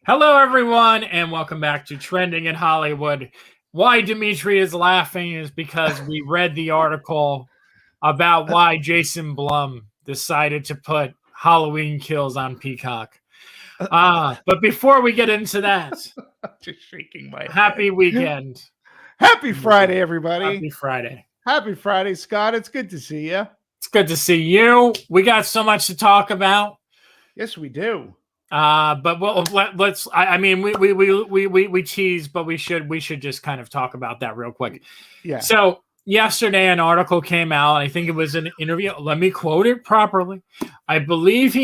Hello, everyone, and welcome back to Trending in Hollywood. Why Demetri is laughing is because we read the article about why Jason Blum decided to put Halloween Kills on Peacock. But before we get into that, just shaking my happy head. weekend. Happy Friday, everybody. Happy Friday. Happy Friday, Scott. It's good to see you. It's good to see you. We got so much to talk about. Yes, we do. But let's. I mean, we tease, but we should just kind of talk about that real quick. Yeah. So yesterday, an article came out. I think it was an interview. Let me quote it properly. I believe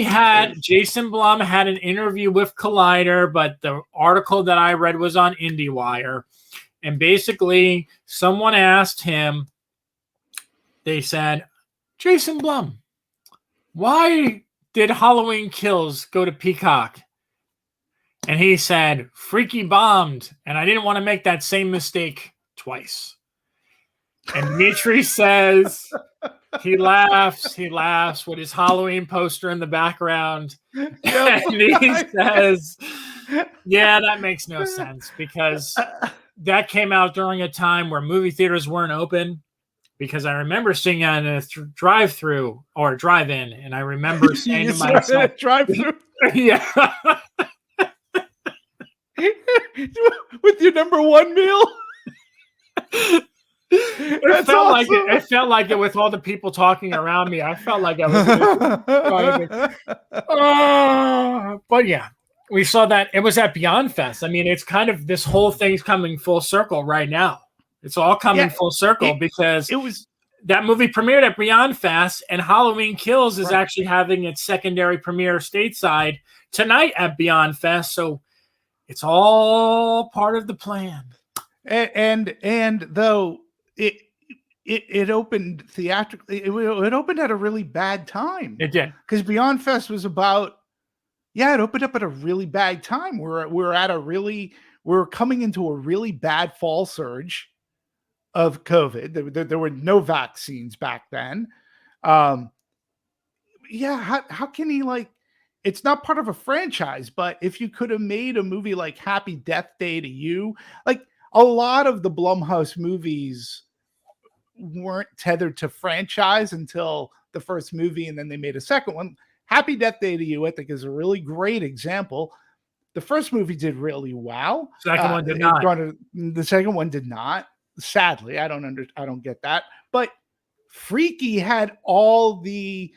Jason Blum had an interview with Collider, but the article that I read was on IndieWire, and basically, someone asked him. They said, Jason Blum, why did Halloween Kills go to Peacock? And he said, Freaky bombed, and I didn't want to make that same mistake twice. And Demetri says, he laughs with his Halloween poster in the background. And he says, yeah, that makes no sense because that came out during a time where movie theaters weren't open. Because I remember seeing it on a drive-through or drive-in, and I remember saying to myself, "Drive-through, yeah." With your number one meal. It felt like it with all the people talking around me. I felt like I was. But yeah, we saw that it was at Beyond Fest. I mean, it's kind of this whole thing's coming full circle right now. It's all coming full circle because that movie premiered at Beyond Fest, and Halloween Kills is actually having its secondary premiere stateside tonight at Beyond Fest. So it's all part of the plan. And though it opened theatrically, it opened at a really bad time. It did, because Beyond Fest was about it opened up at a really bad time. We're coming into a really bad fall surge of COVID. There were no vaccines back then. How can he it's not part of a franchise, but if you could have made a movie like Happy Death Day to You, like a lot of the Blumhouse movies weren't tethered to franchise until the first movie, and then they made a second one. Happy Death Day to You, I think, is a really great example. The first movie did really well. Second one did not. The second one did not. Sadly, I don't get that. But Freaky had all the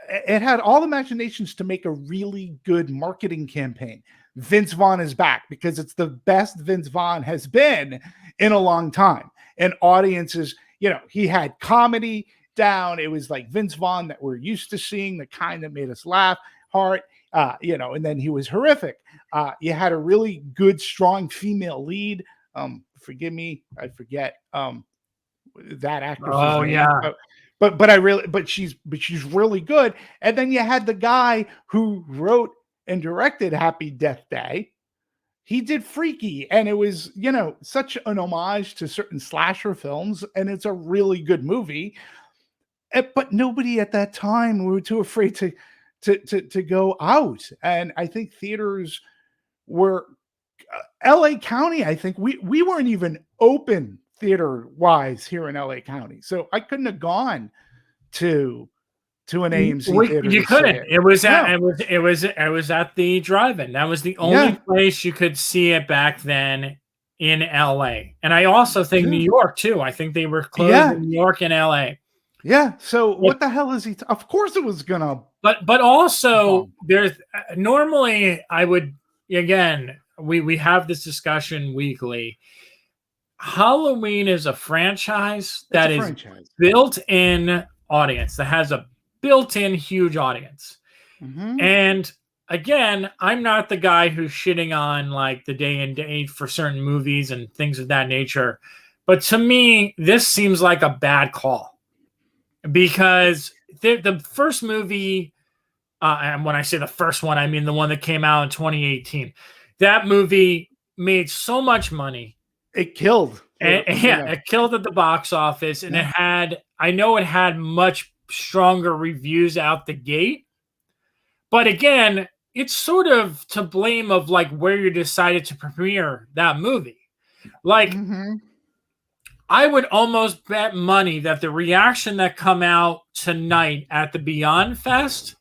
machinations to make a really good marketing campaign. Vince Vaughn is back because it's the best Vince Vaughn has been in a long time. And audiences, he had comedy down. It was like Vince Vaughn that we're used to seeing, the kind that made us laugh hard. And then he was horrific. You had a really good, strong female lead. Forgive me, I forget that actress. Oh yeah, but she's really good. And then you had the guy who wrote and directed Happy Death Day. He did Freaky, and it was such an homage to certain slasher films, and it's a really good movie. But nobody at that time, we were too afraid to go out. And I think theaters were LA County. I think we weren't even open theater wise here in LA County. So I couldn't have gone to an AMC theater. You couldn't. It was at the drive-in. That was the only place you could see it back then in LA. And I also think New York too. I think they were closed in New York and LA. Yeah. So what the hell is he? Of course it was gonna. But also there's normally I would again we have this discussion weekly. Halloween is a franchise that is built-in audience that has a built-in huge audience. Mm-hmm. And again, I'm not the guy who's shitting on like the day and date for certain movies and things of that nature. But to me, this seems like a bad call because the first movie, and when I say the first one, I mean the one that came out in 2018. That movie made so much money. It killed. Yeah, it killed at the box office, and I know it had much stronger reviews out the gate. But again, it's sort of to blame of like where you decided to premiere that movie. Like, I would almost bet money that the reaction that come out tonight at the Beyond Fest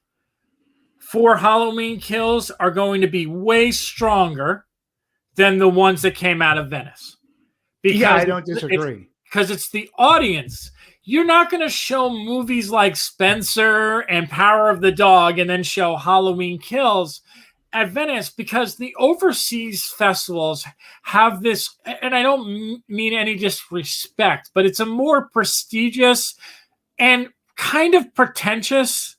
for Halloween Kills are going to be way stronger than the ones that came out of Venice. Because I don't disagree. Because it's the audience. You're not going to show movies like Spencer and Power of the Dog and then show Halloween Kills at Venice, because the overseas festivals have this, and I don't mean any disrespect, but it's a more prestigious and kind of pretentious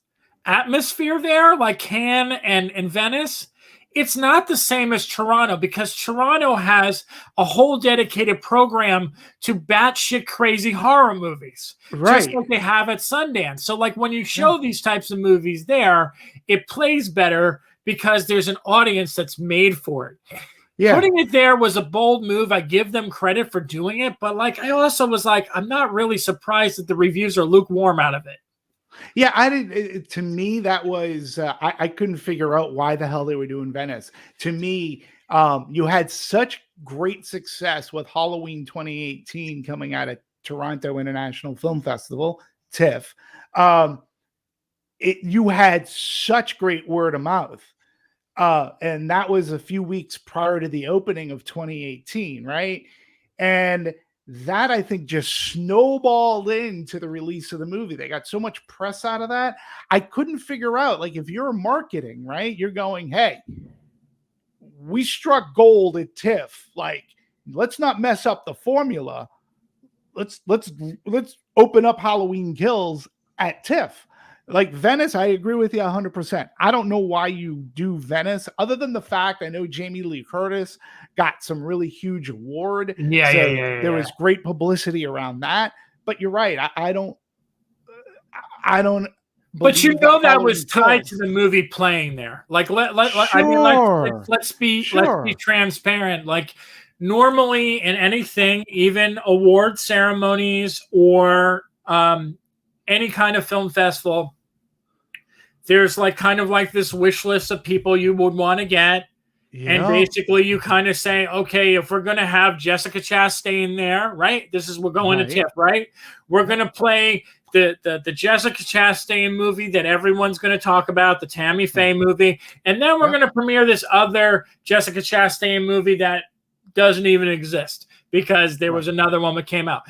atmosphere there, like Cannes and Venice. It's not the same as Toronto, because Toronto has a whole dedicated program to batshit crazy horror movies, just like they have at Sundance. So like when you show these types of movies there, it plays better because there's an audience that's made for it. Yeah. Putting it there was a bold move. I give them credit for doing it, but like I also was like, I'm not really surprised that the reviews are lukewarm out of it. Yeah, I didn't. To me, that was I couldn't figure out why the hell they were doing Venice. To me, you had such great success with Halloween 2018 coming out of Toronto International Film Festival, TIFF. You had such great word of mouth, and that was a few weeks prior to the opening of 2018, right? And that, I think, just snowballed into the release of the movie. They got so much press out of that. I couldn't figure out, like, if you're marketing, right, you're going, hey, we struck gold at TIFF. Like, let's not mess up the formula. Let's open up Halloween Kills at TIFF. Like Venice, I agree with you 100%. I don't know why you do Venice, other than the fact I know Jamie Lee Curtis got some really huge award. There was great publicity around that. But you're right. I don't. But you know that was tied to the movie playing there. Like let's be transparent. Like normally in anything, even award ceremonies or any kind of film festival, there's like kind of like this wish list of people you would want to get. Yeah. And basically you kind of say, okay, if we're going to have Jessica Chastain there, right? We're going to TIFF, right? We're going to play the Jessica Chastain movie that everyone's going to talk about, the Tammy Faye movie. And then we're going to premiere this other Jessica Chastain movie that doesn't even exist because there was another one that came out.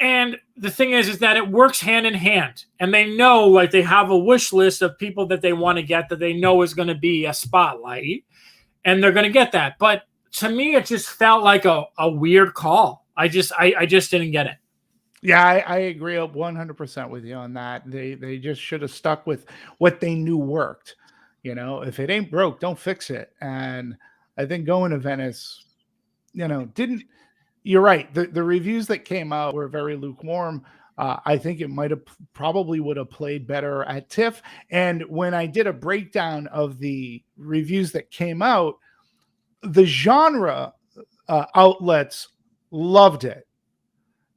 And the thing is that it works hand in hand, and they know, like, they have a wish list of people that they want to get that they know is going to be a spotlight, and they're going to get that. But to me, it just felt like a weird call. I just didn't get it. Yeah, I agree 100% with you on that. They just should have stuck with what they knew worked. You know, if it ain't broke, don't fix it. And I think going to Venice, didn't. You're right. The reviews that came out were very lukewarm. I think it probably would have played better at TIFF. And when I did a breakdown of the reviews that came out, the genre outlets loved it,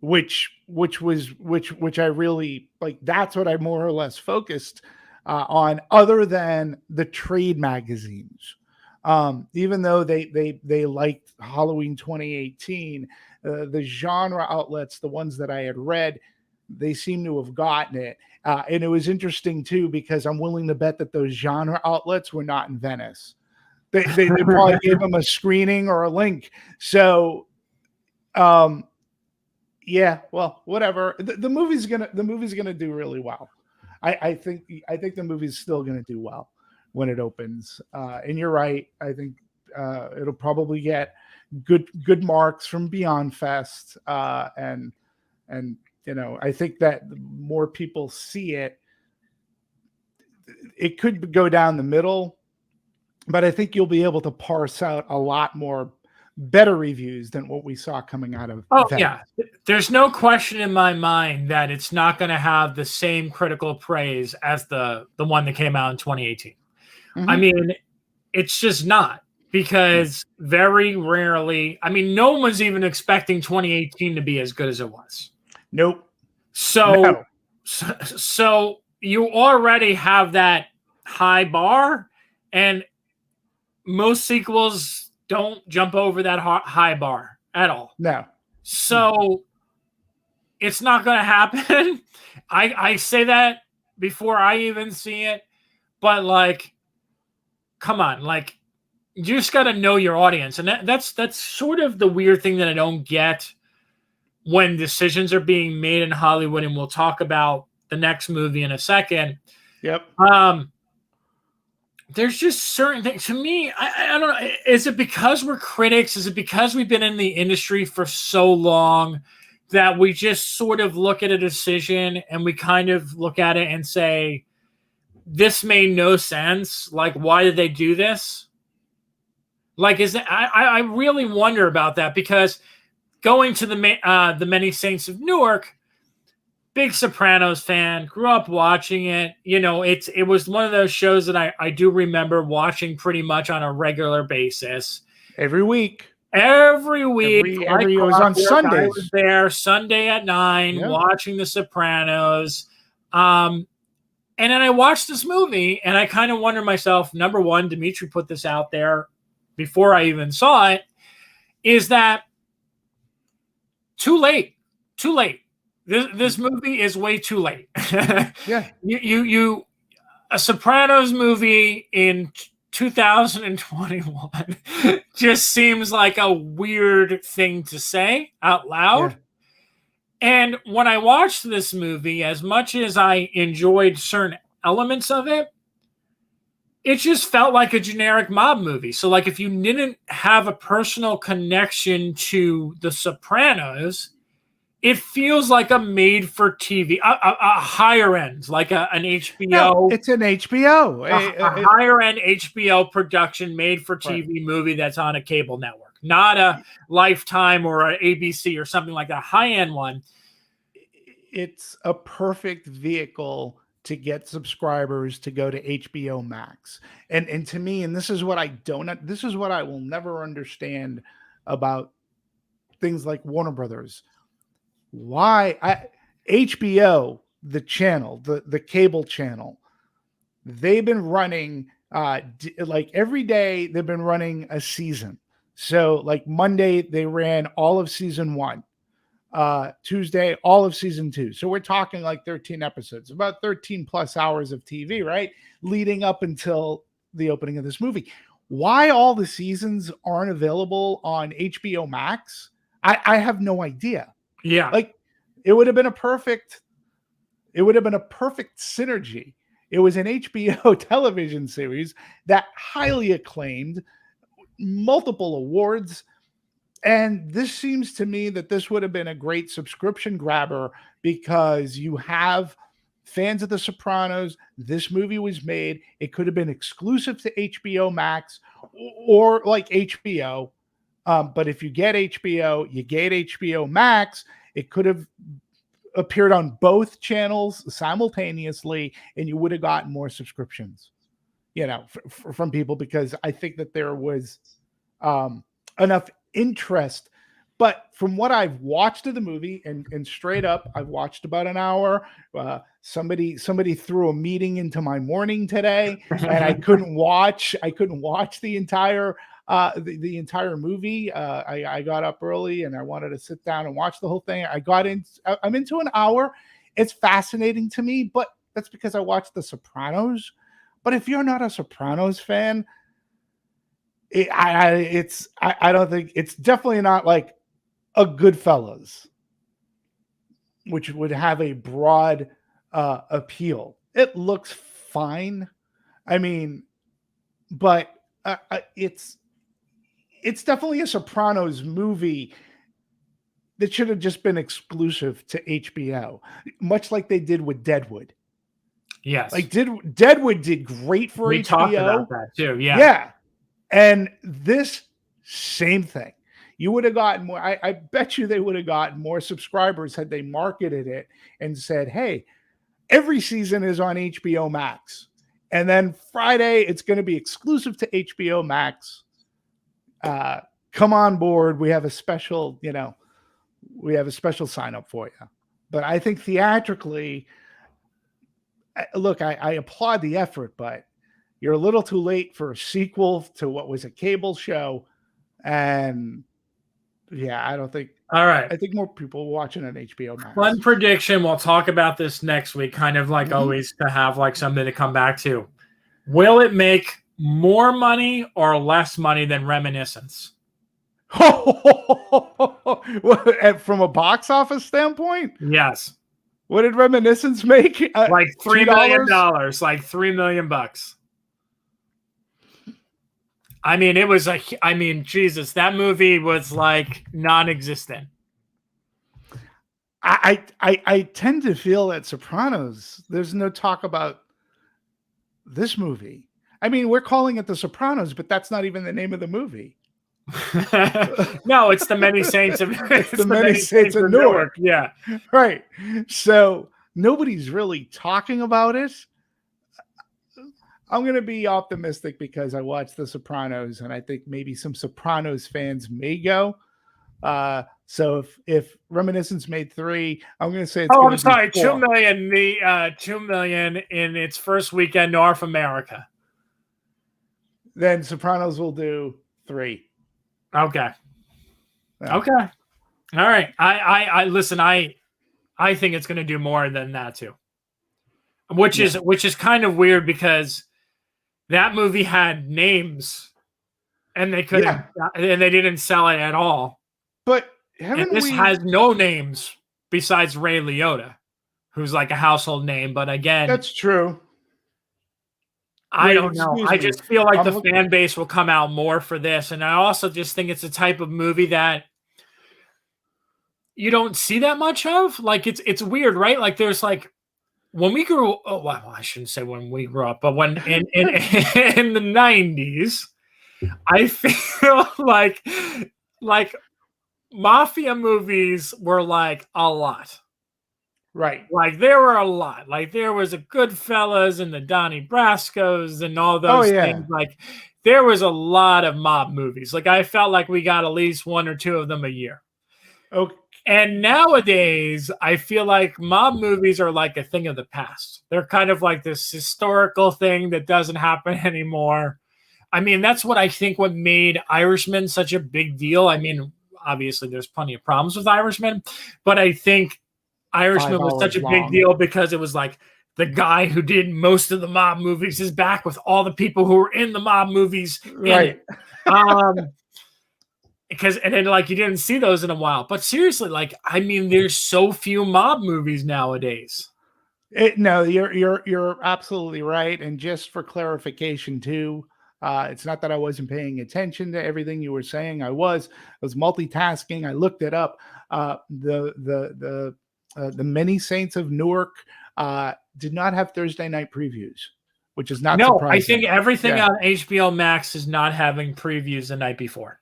which I really like. That's what I more or less focused on, other than the trade magazines. Even though they liked Halloween 2018, the genre outlets, the ones that I had read, they seem to have gotten it. And it was interesting too, because I'm willing to bet that those genre outlets were not in Venice. They probably gave them a screening or a link. So, yeah, well, whatever. The movie's gonna do really well. I think the movie's still gonna do well when it opens. And you're right. I think it'll probably get good marks from Beyond Fest. And I think that the more people see it, it could go down the middle, but I think you'll be able to parse out a lot more better reviews than what we saw coming out of. Oh, yeah. There's no question in my mind that it's not going to have the same critical praise as the one that came out in 2018. Mm-hmm. I mean, it's just not. because very rarely, I mean, no one was even expecting 2018 to be as good as it was. Nope. So, No. so you already have that high bar, and most sequels don't jump over that high bar at all. No. So it's not going to happen. I say that before I even see it, but like, come on, like, you just got to know your audience, and that's sort of the weird thing that I don't get when decisions are being made in Hollywood, and we'll talk about the next movie in a second. Yep. There's just certain things to me. I don't know. Is it because we're critics? Is it because we've been in the industry for so long that we just sort of look at a decision and we kind of look at it and say, this made no sense. Like, why did they do this? Like, is it? I really wonder about that, because going to the Many Saints of Newark, big Sopranos fan, grew up watching it. You know, it was one of those shows that I do remember watching pretty much on a regular basis. Every week. Every week. Every it was on Sundays. I was there Sunday at 9 watching The Sopranos. And then I watched this movie, and I kind of wonder myself, number one, Demetri put this out there before I even saw it, is that too late. This movie is way too late. Yeah. You a Sopranos movie in 2021 just seems like a weird thing to say out loud. Yeah. And when I watched this movie, as much as I enjoyed certain elements of it, it just felt like a generic mob movie. So, like, if you didn't have a personal connection to The Sopranos, it feels like a made-for-TV, a higher end, like an HBO. No, it's an HBO. A higher-end HBO production made-for-TV movie that's on a cable network, not a Lifetime or an ABC or something like that, high-end one. It's a perfect vehicle to get subscribers to go to HBO Max. And to me, and this is what I will never understand about things like Warner Brothers. Why HBO, the channel, the cable channel, they've been running like every day they've been running a season. So like Monday they ran all of season 1. Tuesday, all of season 2. So we're talking like 13 episodes, about 13 plus hours of TV, right? Leading up until the opening of this movie. Why all the seasons aren't available on HBO Max? I have no idea. Yeah. Like it would have been a perfect synergy. It was an HBO television series that highly acclaimed, multiple awards. And this seems to me that this would have been a great subscription grabber because you have fans of The Sopranos. This movie was made. It could have been exclusive to HBO Max or like HBO. But if you get HBO, you get HBO Max. It could have appeared on both channels simultaneously, and you would have gotten more subscriptions, you know, from people, because I think that there was enough interest. But from what I've watched of the movie, and straight up, I've watched about an hour. Somebody threw a meeting into my morning today, and I couldn't watch the entire the entire movie. I got up early and I wanted to sit down and watch the whole thing. I'm into an hour. It's fascinating to me, but that's because I watched The Sopranos. But if you're not a Sopranos fan, I don't think it's definitely not like a Goodfellas, which would have a broad appeal. It looks fine. I mean, but it's definitely a Sopranos movie that should have just been exclusive to HBO, much like they did with Deadwood. Yes. Like Deadwood did great for HBO. We talked about that too. Yeah. Yeah. And this same thing. You would have gotten more. I bet you they would have gotten more subscribers had they marketed it and said, hey, every season is on HBO Max. And then Friday, it's going to be exclusive to HBO Max. come on board. We have a special, sign up for you. But I think theatrically, look, I applaud the effort, but you're a little too late for a sequel to what was a cable show. And yeah, I don't think. All right. I think more people watching on HBO Max. Fun prediction. We'll talk about this next week, kind of like always, to have like something to come back to. Will it make more money or less money than Reminiscence? From a box office standpoint? Yes. What did Reminiscence make? Like $3 million. Like $3 million. I mean, it was like, Jesus, that movie was like non-existent. I tend to feel that Sopranos, there's no talk about this movie. I mean, we're calling it The Sopranos, but that's not even the name of the movie. No, it's The Many Saints of the Many Saints of Newark. Yeah. Right. So nobody's really talking about it. I'm going to be optimistic because I watched The Sopranos, and I think maybe some Sopranos fans may go. So if Reminiscence made 3, I'm going to say it's I'm sorry, 4. 2 million. The 2 million in its first weekend North America. Then Sopranos will do 3. Okay. Yeah. Okay. All right. I listen. I think it's going to do more than that too. Which is kind of weird because that movie had names, and they couldn't, and they didn't sell it at all. But this has no names besides Ray Liotta, who's like a household name. But again, that's true. I don't know. I just feel like the fan base will come out more for this. And I also just think it's a type of movie that you don't see that much of. Like, it's weird, right? Like, there's like, when we grew, I shouldn't say when we grew up, but when in the 90s, I feel like mafia movies were like a lot. Right. Like, there were a lot. Like, there was a Goodfellas and the Donnie Brascos and all those things. Like, there was a lot of mob movies. Like, I felt like we got at least 1 or 2 of them a year. Okay. And nowadays, I feel like mob movies are like a thing of the past. They're kind of like this historical thing that doesn't happen anymore. I mean, that's what I think what made Irishman such a big deal. I mean, obviously, there's plenty of problems with Irishman, but I think Irishman was such a big deal because it was like the guy who did most of the mob movies is back with all the people who were in the mob movies. Right. And then like you didn't see those in a while. But seriously, like, I mean, there's so few mob movies nowadays. No, you're absolutely right. And just for clarification too, it's not that I wasn't paying attention to everything you were saying. I was multitasking. I looked it up. The Many Saints of Newark did not have Thursday night previews, which is not surprising. I think everything on HBO Max is not having previews the night before.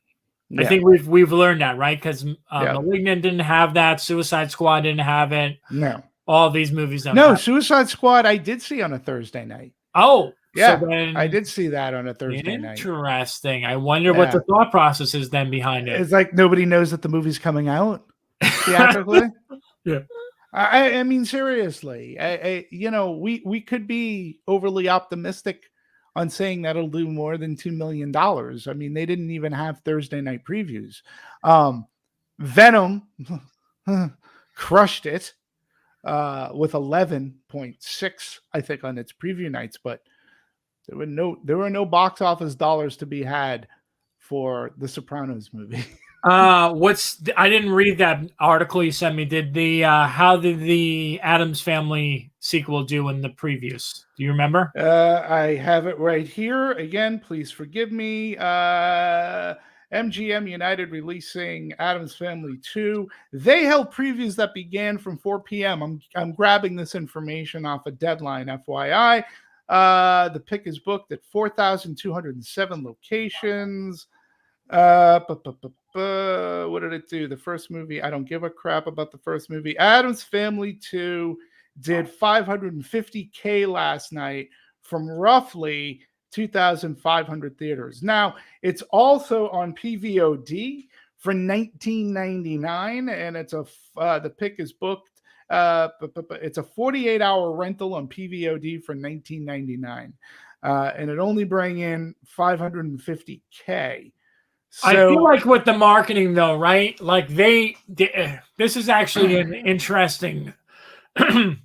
Yeah. I think we've learned that, right? Because Malignant didn't have that. Suicide Squad didn't have it. No. All these movies don't have Suicide Squad I did see on a Thursday night. Oh. Yeah, so I did see that on a Thursday night. Interesting. I wonder what the thought process is then behind it. It's like nobody knows that the movie's coming out theatrically. Yeah. I mean, seriously, we could be overly optimistic on saying that'll do more than $2 million. I mean, they didn't even have Thursday night previews. Venom crushed it with 11.6, I think, on its preview nights, but there were no box office dollars to be had for the Sopranos movie. I didn't read that article you sent me. How did the Addams Family sequel do in the previews? Do you remember? I have it right here. Again, please forgive me. MGM United releasing Addams Family 2. They held previews that began from 4 p.m. I'm grabbing this information off a deadline, FYI. The pick is booked at 4,207 locations. What did it do? The first movie, I don't give a crap about the first movie. Addams Family 2 did 550K last night from roughly 2,500 theaters. Now, it's also on PVOD for $19.99, and it's the pick is booked. But it's a 48-hour rental on PVOD for $19.99, and it only bring in $550K. So, I feel like with the marketing, though, right? Like this is actually an interesting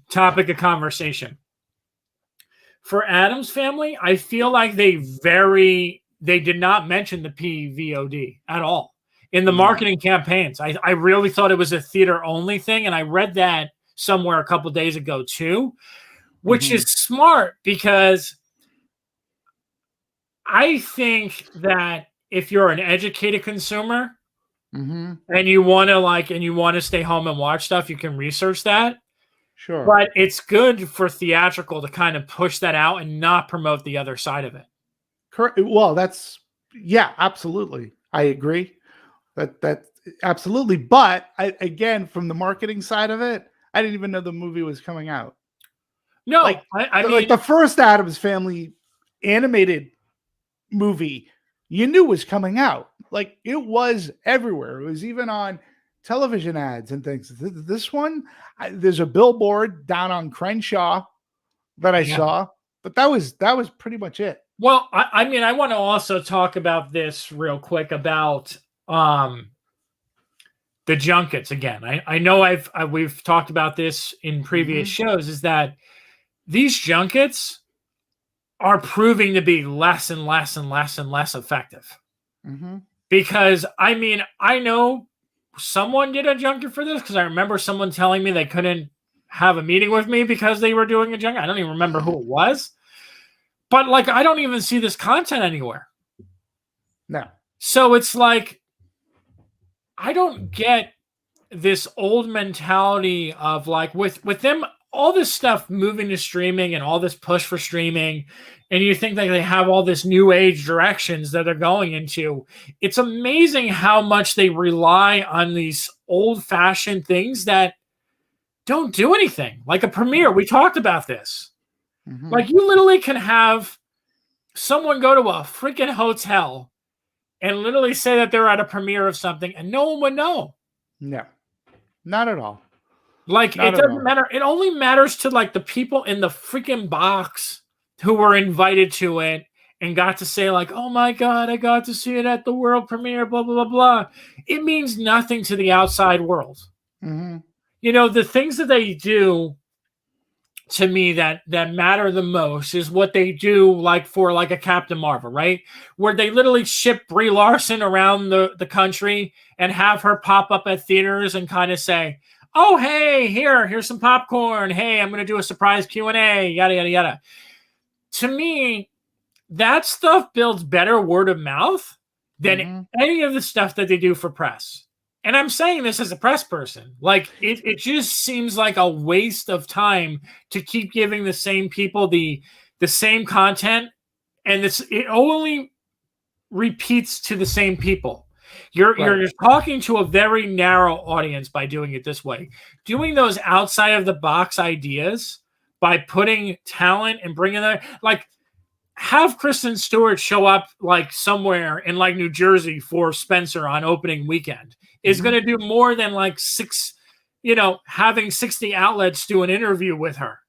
topic of conversation. For Addams Family, I feel like they did not mention the PVOD at all in the marketing campaigns. I really thought it was a theater only thing, and I read that somewhere a couple days ago too, which is smart, because I think that if you're an educated consumer and you want to stay home and watch stuff, you can research that. Sure. But it's good for theatrical to kind of push that out and not promote the other side of it. Correct. Well, absolutely. I agree. That absolutely. But again, from the marketing side of it, I didn't even know the movie was coming out. No, I mean, the first Addams Family animated movie, you knew was coming out. Like, it was everywhere. It was even on television ads and things. This one, there's a billboard down on Crenshaw that I saw, but that was pretty much it. Well, I mean, I want to also talk about this real quick about the junkets again. I know we've talked about this in previous shows, is that these junkets are proving to be less and less and less and less effective. Because, I mean, I know someone did a junket for this, because I remember someone telling me they couldn't have a meeting with me because they were doing a junket. I don't even remember who it was. But, like, I don't even see this content anywhere. No. So it's like, I don't get this old mentality of, like, with them, all this stuff moving to streaming and all this push for streaming, and you think that they have all this new age directions that they're going into. It's amazing how much they rely on these old fashioned things that don't do anything. Like a premiere, we talked about this. Like, you literally can have someone go to a freaking hotel and literally say that they're at a premiere of something, and no one would know. No, not at all. Like, it doesn't matter. It only matters to, like, the people in the freaking box who were invited to it and got to say, like, oh my God, I got to see it at the world premiere, blah, blah, blah, blah. It means nothing to the outside world. You know, the things that they do, to me, that matter the most is what they do, like, for, like, a Captain Marvel, right? Where they literally ship Brie Larson around the country and have her pop up at theaters and kind of say, oh, hey, here's some popcorn. Hey, I'm going to do a surprise Q&A, yada, yada, yada. To me, that stuff builds better word of mouth than any of the stuff that they do for press. And I'm saying this as a press person. Like, it just seems like a waste of time to keep giving the same people the same content, and it only repeats to the same people. You're talking to a very narrow audience by doing it this way. Doing those outside of the box ideas by putting talent and bringing them, like, have Kristen Stewart show up, like, somewhere in, like, New Jersey for Spencer on opening weekend is going to do more than, like, having 60 outlets do an interview with her.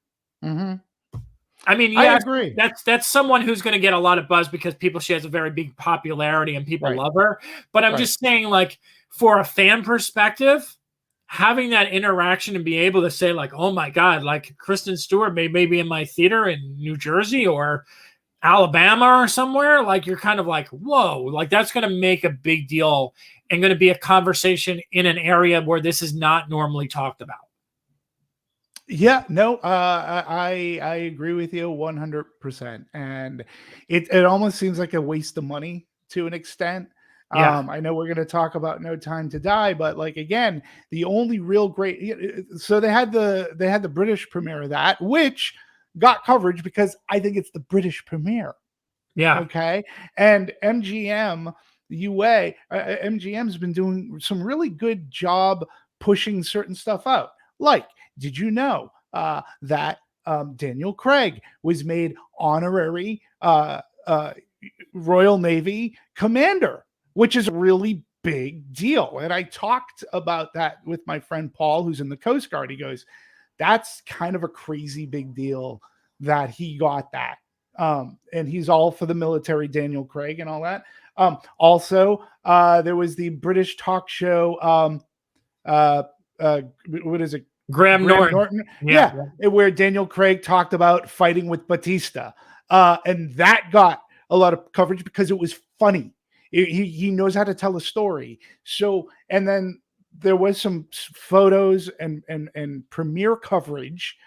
I mean, yeah, I agree. That's someone who's going to get a lot of buzz because she has a very big popularity and people love her. But I'm just saying, like, for a fan perspective, having that interaction and be able to say, like, oh my God, like, Kristen Stewart may be in my theater in New Jersey or Alabama or somewhere, like, you're kind of like, whoa, like, that's going to make a big deal and going to be a conversation in an area where this is not normally talked about. Yeah, no, I agree with you 100%. And it almost seems like a waste of money to an extent. I know we're going to talk about No Time to Die, but, like, again, the only real great, so they had the British premiere of that, which got coverage because I think it's the British premiere. Yeah. Okay. And MGM's been doing some really good job pushing certain stuff out. Like, did you know that Daniel Craig was made honorary Royal Navy commander, which is a really big deal. And I talked about that with my friend Paul, who's in the Coast Guard. He goes, that's kind of a crazy big deal that he got that. And he's all for the military, Daniel Craig and all that. Also, there was the British talk show, what is it? Graham Norton. Yeah, where Daniel Craig talked about fighting with Batista. And that got a lot of coverage because it was funny. He knows how to tell a story. So, and then there was some photos and premiere coverage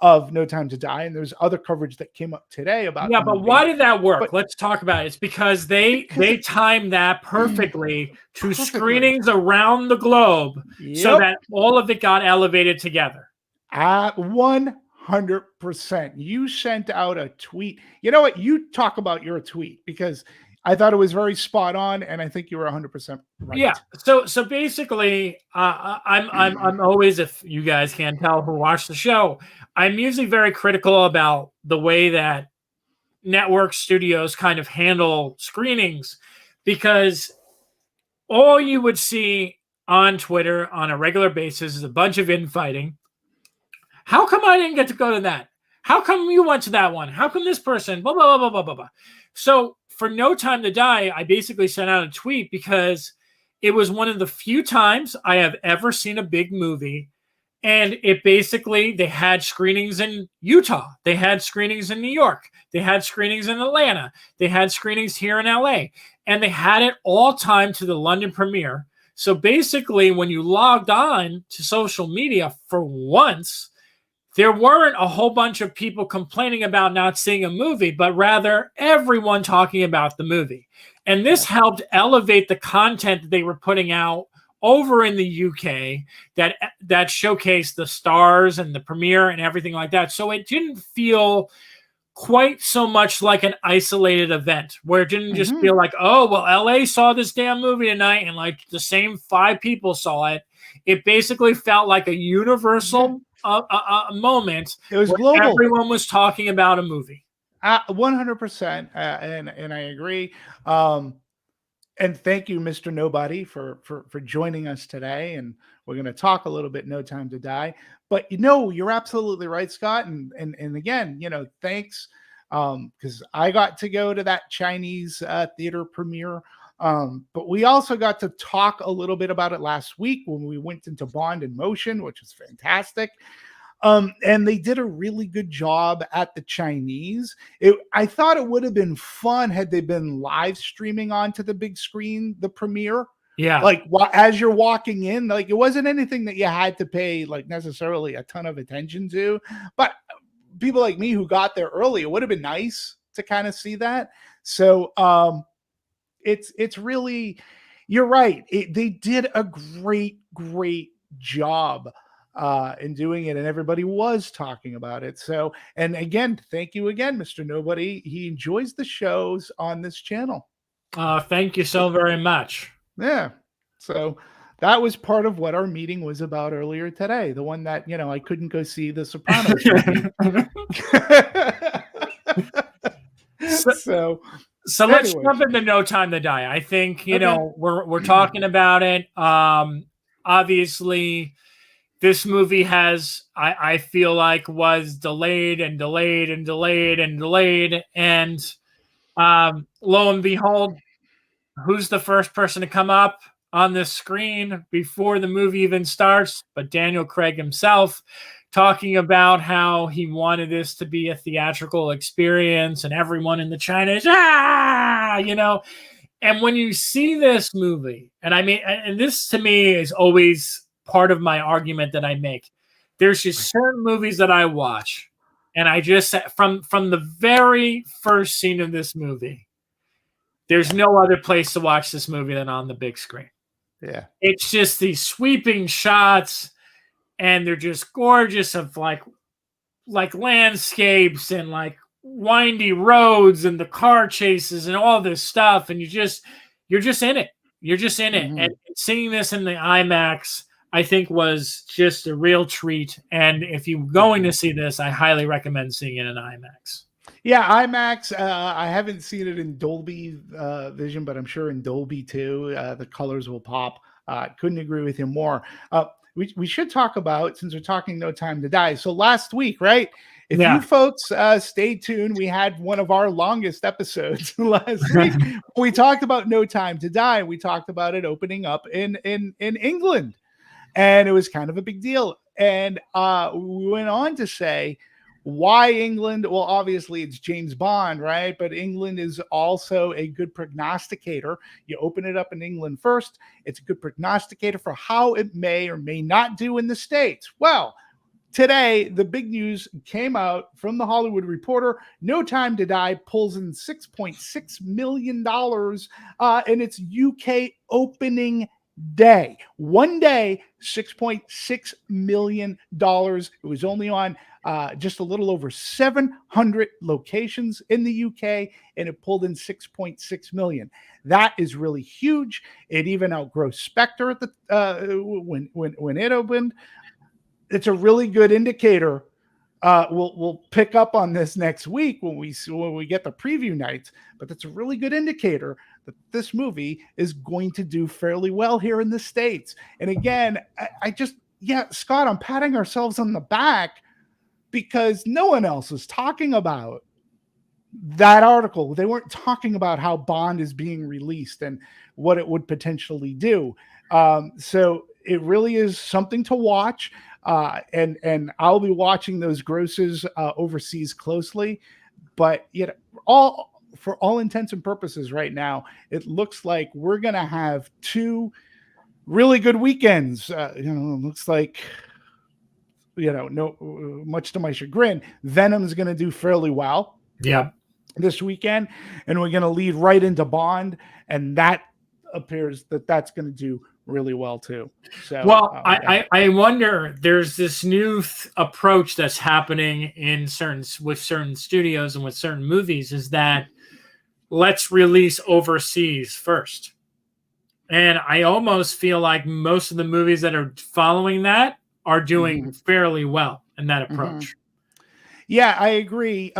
of No Time to Die, and there's other coverage that came up today about. Yeah, but why did that work? Let's talk about it. It's because they timed that perfectly to screenings around the globe, so that all of it got elevated together. 100%. You sent out a tweet. You know what? You talk about your tweet because I thought it was very spot on, and I think you were 100% right. Yeah. So basically, I'm always, if you guys can't tell who watch the show, I'm usually very critical about the way that network studios kind of handle screenings, because all you would see on Twitter on a regular basis is a bunch of infighting. How come I didn't get to go to that? How come you went to that one? How come this person? Blah, blah, blah, blah, blah, blah. So for No Time to Die, I basically sent out a tweet because it was one of the few times I have ever seen a big movie. And it basically, they had screenings in Utah. They had screenings in New York. They had screenings in Atlanta. They had screenings here in LA. And they had it all timed to the London premiere. So basically, when you logged on to social media for once, there weren't a whole bunch of people complaining about not seeing a movie, but rather everyone talking about the movie. And this helped elevate the content that they were putting out over in the UK that showcased the stars and the premiere and everything like that. So it didn't feel quite so much like an isolated event, where it didn't just feel like, oh, well, LA saw this damn movie tonight and like the same 5 people saw it. It basically felt like a universal moment. It was global. Everyone was talking about a movie. 100%. And I agree. And thank you, Mr. Nobody, for joining us today. And we're going to talk a little bit No Time to Die. But you're absolutely right, Scott. And again, thanks, because I got to go to that Chinese theater premiere. But we also got to talk a little bit about it last week when we went into Bond in Motion, which was fantastic. And they did a really good job at the Chinese. I thought it would have been fun had they been live streaming onto the big screen, the premiere. Yeah. Like as you're walking in, like it wasn't anything that you had to pay like necessarily a ton of attention to, but people like me who got there early, it would have been nice to kind of see that. So, it's really, you're right. They did a great job in doing it, and everybody was talking about it. So, and again, thank you again, Mr. Nobody. He enjoys the shows on this channel. Thank you so very much. Yeah. So that was part of what our meeting was about earlier today. The one that, I couldn't go see The Sopranos. So let's jump into No Time to Die. I think, we're talking about it. Obviously, this movie I feel like was delayed. And lo and behold, who's the first person to come up on the screen before the movie even starts? But Daniel Craig himself, talking about how he wanted this to be a theatrical experience and everyone in the China is, And when you see this movie, and this to me is always part of my argument that I make. There's just certain movies that I watch, and I just, from the very first scene of this movie, there's no other place to watch this movie than on the big screen. Yeah. It's just these sweeping shots, and they're just gorgeous, of like landscapes and like windy roads and the car chases and all this stuff. And you're just in it. You're just in it. And seeing this in the IMAX, I think, was just a real treat. And if you're going to see this, I highly recommend seeing it in IMAX. Yeah, IMAX. I haven't seen it in Dolby Vision, but I'm sure in Dolby too, the colors will pop. Couldn't agree with you more. We should talk about, since we're talking No Time to Die. So last week, right? If you Yeah. folks stay tuned, we had one of our longest episodes last week. We talked about No Time to Die. We talked about it opening up in England, and it was kind of a big deal. And we went on to say why England. Well, obviously it's James Bond, right? But England is also a good prognosticator. You open it up in England first, it's a good prognosticator for how it may or may not do in the States. Well, today the big news came out from the Hollywood Reporter. No Time to Die pulls in $6.6 million in its UK opening day. One day, $6.6 million. It was only on just a little over 700 locations in the UK, and it pulled in 6.6 million. That is really huge. It even outgrossed Spectre at the when it opened. It's a really good indicator. We'll pick up on this next week when we get the preview nights, but that's a really good indicator that this movie is going to do fairly well here in the States. And again, Scott, I'm patting ourselves on the back because no one else is talking about that article. They weren't talking about how Bond is being released and what it would potentially do. So it really is something to watch. And I'll be watching those grosses overseas closely. But yet, for all intents and purposes right now, it looks like we're going to have two really good weekends. It looks like, no, much to my chagrin, Venom is going to do fairly well. Yeah. This weekend, and we're going to lead right into Bond, and that appears that's going to do really well too. So, well, I wonder. There's this new approach that's happening with certain studios and with certain movies, is that let's release overseas first. And I almost feel like most of the movies that are following that are doing fairly well in that approach. Yeah, I agree.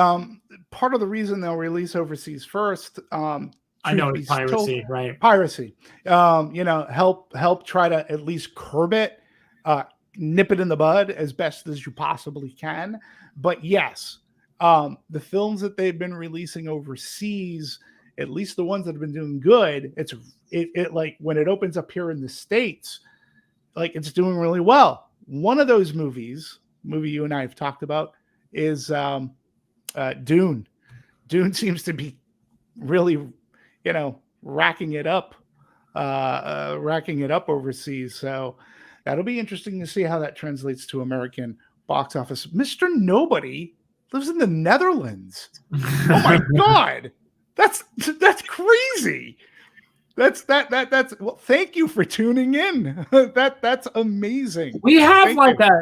Part of the reason they'll release overseas first, I know it's piracy, right? Piracy. Help try to at least curb it, nip it in the bud as best as you possibly can. But yes, the films that they've been releasing overseas, at least the ones that have been doing good, it like when it opens up here in the States, like it's doing really well. One of those movie you and I have talked about is Dune. Dune seems to be really, racking it up overseas. So that'll be interesting to see how that translates to American box office. Mr. Nobody lives in the Netherlands. Oh my God. That's crazy. That's well, thank you for tuning in. That's amazing. We have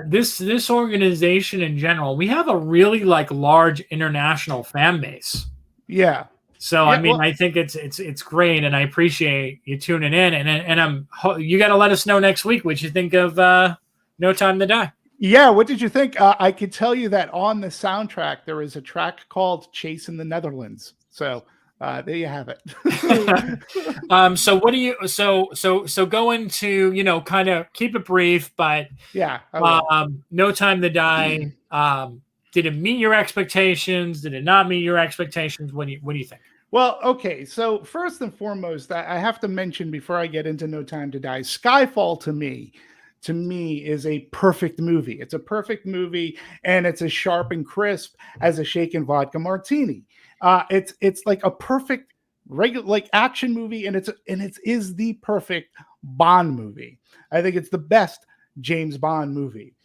this organization in general. We have a really large international fan base. Yeah. So I think it's great, and I appreciate you tuning in. And you got to let us know next week what you think of No Time to Die. Yeah, what did you think? I could tell you that on the soundtrack there is a track called "Chase in the Netherlands." So there you have it. So what do you? So go into kind of keep it brief, but yeah. No Time to Die. Did it meet your expectations? Did it not meet your expectations? What do you think? Well, okay. So first and foremost, I have to mention before I get into No Time to Die, Skyfall to me is a perfect movie. It's a perfect movie, and it's as sharp and crisp as a shaken vodka martini. It's like a perfect regular action movie, and it is the perfect Bond movie. I think it's the best James Bond movie.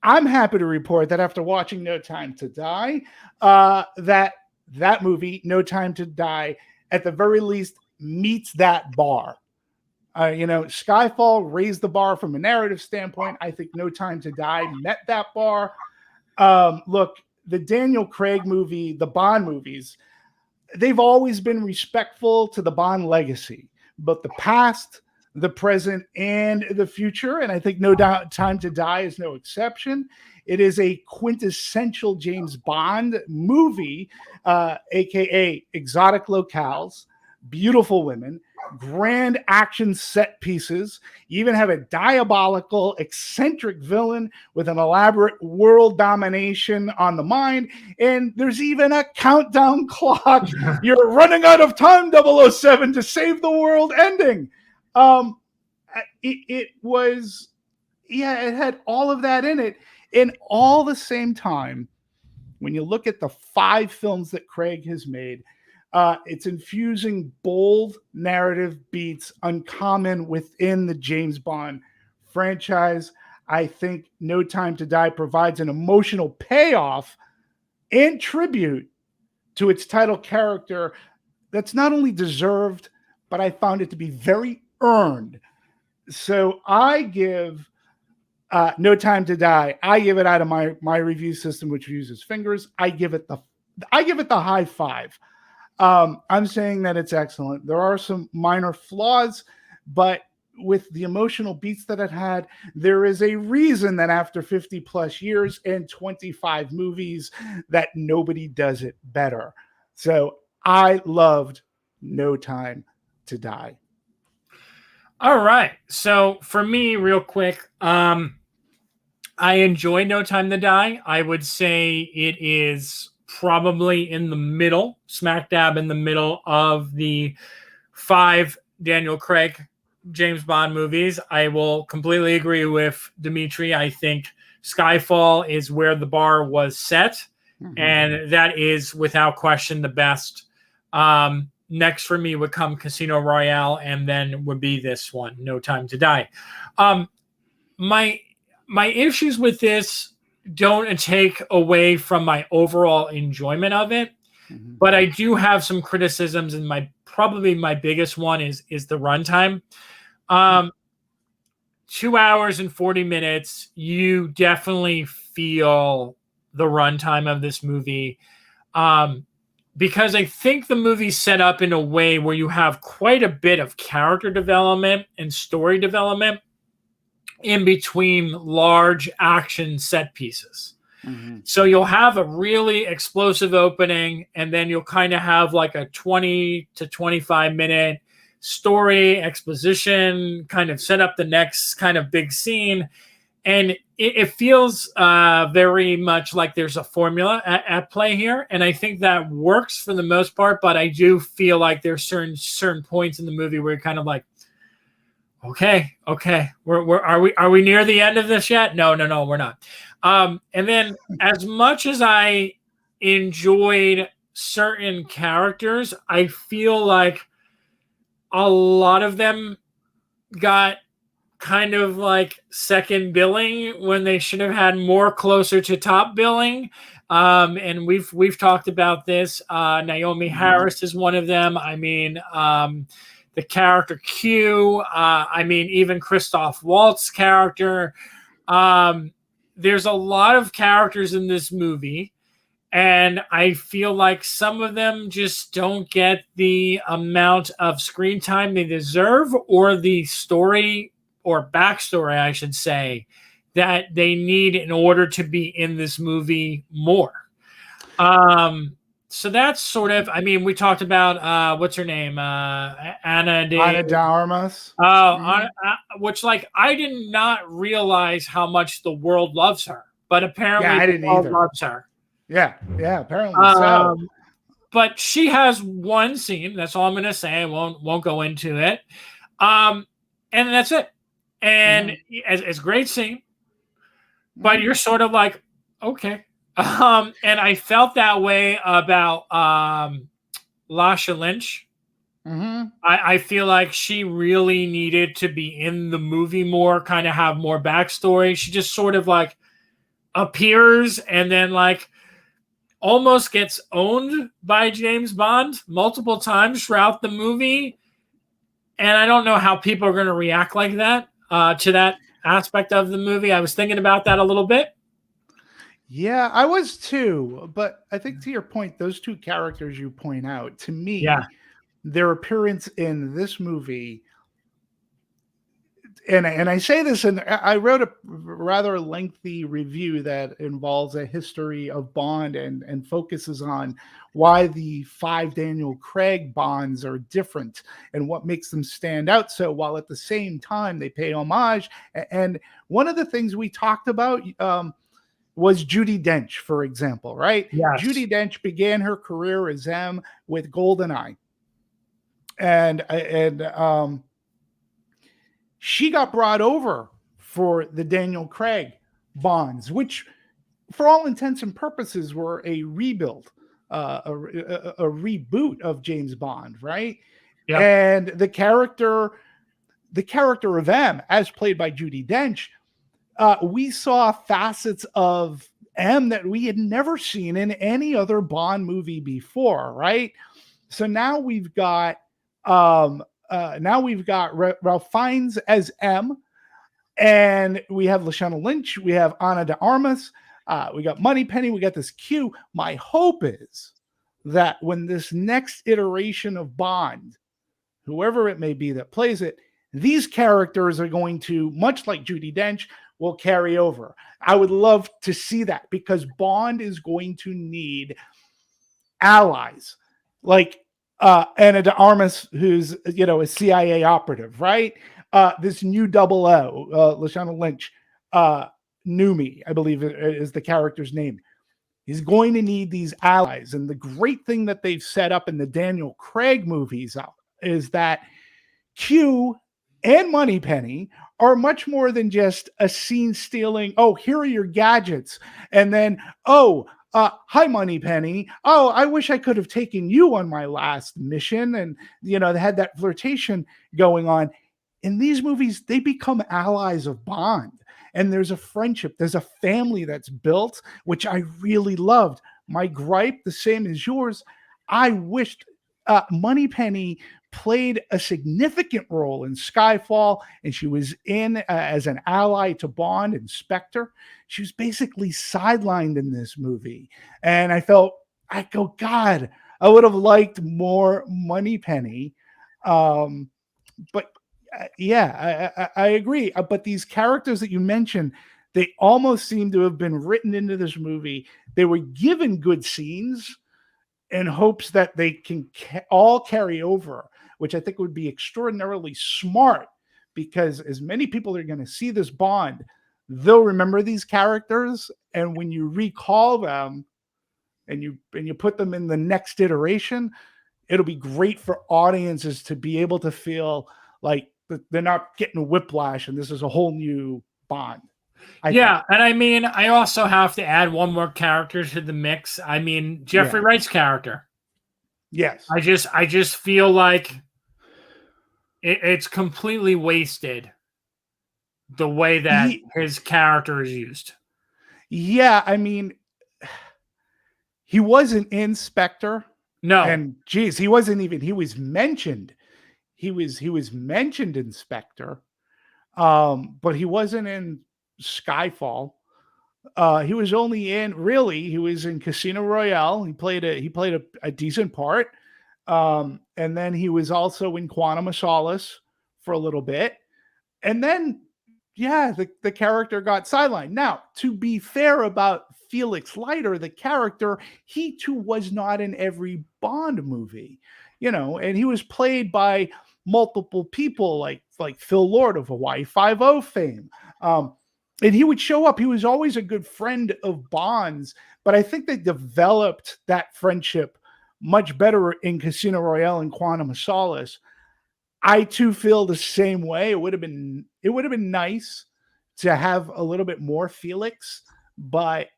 I'm happy to report that after watching No Time to Die, that movie, No Time to Die, at the very least meets that bar. Skyfall raised the bar from a narrative standpoint. I think No Time to Die met that bar. Look, the Daniel Craig movie, the Bond movies, they've always been respectful to the Bond legacy. But the past, the present, and the future. And I think No Time to Die is no exception. It is a quintessential James Bond movie, aka exotic locales, beautiful women, grand action set pieces. You even have a diabolical, eccentric villain with an elaborate world domination on the mind. And there's even a countdown clock. You're running out of time, 007, to save the world ending. It was, it had all of that in it. And all the same time, when you look at the 5 films that Craig has made, it's infusing bold narrative beats uncommon within the James Bond franchise. I think No Time to Die provides an emotional payoff and tribute to its title character that's not only deserved, but I found it to be very earned. So I give No Time to Die, I give it out of my review system, which uses fingers. I give it the high 5. I'm saying that it's excellent. There are some minor flaws, but with the emotional beats that it had, there is a reason that after 50 plus years and 25 movies that nobody does it better. So I loved No Time to Die. All right. So for me, real quick, I enjoy No Time to Die. I would say it is probably in the middle, smack dab in the middle of the 5 Daniel Craig James Bond movies. I will completely agree with Demetri. I think Skyfall is where the bar was set, and that is without question the best. Next for me would come Casino Royale, and then would be this one, No Time to Die. My issues with this don't take away from my overall enjoyment of it, but I do have some criticisms, and probably my biggest one is the runtime. 2 hours and 40 minutes. You definitely feel the runtime of this movie, because I think the movie's set up in a way where you have quite a bit of character development and story development in between large action set pieces. So you'll have a really explosive opening, and then you'll kind of have like a 20 to 25 minute story exposition, kind of set up the next kind of big scene. And it feels very much like there's a formula at play here. And I think that works for the most part, but I do feel like there's certain points in the movie where you're kind of like, okay, are we near the end of this yet? No, we're not. And then as much as I enjoyed certain characters, I feel like a lot of them got kind of like second billing when they should have had more closer to top billing. And we've talked about this. Naomi Harris is one of them. I mean, the character Q. I mean, even Christoph Waltz's character. There's a lot of characters in this movie, and I feel like some of them just don't get the amount of screen time they deserve, or the story or backstory, I should say, that they need in order to be in this movie more. So that's sort of, I mean, we talked about, what's her name? Ana de Armas. Which, like, I did not realize how much the world loves her, but apparently I didn't either. loves her. Yeah, apparently so. But she has one scene. That's all I'm going to say. I won't go into it. And that's it. And it's a great scene, but you're sort of like, okay. And I felt that way about Lasha Lynch. I feel like she really needed to be in the movie more, kind of have more backstory. She just sort of like appears and then like almost gets owned by James Bond multiple times throughout the movie. And I don't know how people are going to react like that to that aspect of the movie. I was thinking about that a little bit. Yeah, I was too. But I think to your point, those two characters you point out, to me, their appearance in this movie and I say this, and I wrote a rather lengthy review that involves a history of Bond and focuses on why the 5 Daniel Craig Bonds are different and what makes them stand out. So while at the same time they pay homage, and one of the things we talked about was Judi Dench, for example, right? Yes. Judi Dench began her career as M with GoldenEye, and she got brought over for the Daniel Craig Bonds, which, for all intents and purposes, were a rebuild, a reboot of James Bond, right? Yep. And the character of M, as played by Judi Dench, we saw facets of M that we had never seen in any other Bond movie before, right? So now we've got Ralph Fiennes as M, and we have Lashana Lynch, we have Ana de Armas, we got Moneypenny, we got this Q. My hope is that when this next iteration of Bond, whoever it may be that plays it, these characters are going to, much like Judi Dench, will carry over. I would love to see that, because Bond is going to need allies like Ana de Armas, who's a CIA operative, right? This new 00, Lashana Lynch, Numi, I believe is the character's name. He's going to need these allies, and the great thing that they've set up in the Daniel Craig movies is that Q and Moneypenny are much more than just a scene stealing. Oh, here are your gadgets, and then hi, Moneypenny. Oh, I wish I could have taken you on my last mission. And, they had that flirtation going on. In these movies, they become allies of Bond. And there's a friendship. There's a family that's built, which I really loved. My gripe, the same as yours, I wished Moneypenny played a significant role in Skyfall, and she was in as an ally to Bond and Spectre. She was basically sidelined in this movie, and I go, God, I would have liked more Moneypenny. But yeah, I agree. But these characters that you mentioned, they almost seem to have been written into this movie. They were given good scenes in hopes that they can all carry over, which I think would be extraordinarily smart, because as many people are going to see this Bond, they'll remember these characters, and when you recall them and you put them in the next iteration, it'll be great for audiences to be able to feel like they're not getting whiplash and this is a whole new Bond. And I mean, I also have to add one more character to the mix. I mean, Jeffrey Wright's character. Yes. I just feel like it's completely wasted the way that his character is used. Yeah, I mean, he wasn't in Spectre. No. And geez, he was mentioned. He was mentioned in Spectre. But he wasn't in Skyfall. He was in Casino Royale. He played a decent part. And then he was also in Quantum of Solace for a little bit. And then, the character got sidelined. Now, to be fair about Felix Leiter, the character, he too was not in every Bond movie, and he was played by multiple people like Phil Lord of Hawaii Five-0 fame. And he would show up. He was always a good friend of Bond's, but I think they developed that friendship much better in Casino Royale and Quantum of Solace. I too feel the same way. It would have been nice to have a little bit more Felix, but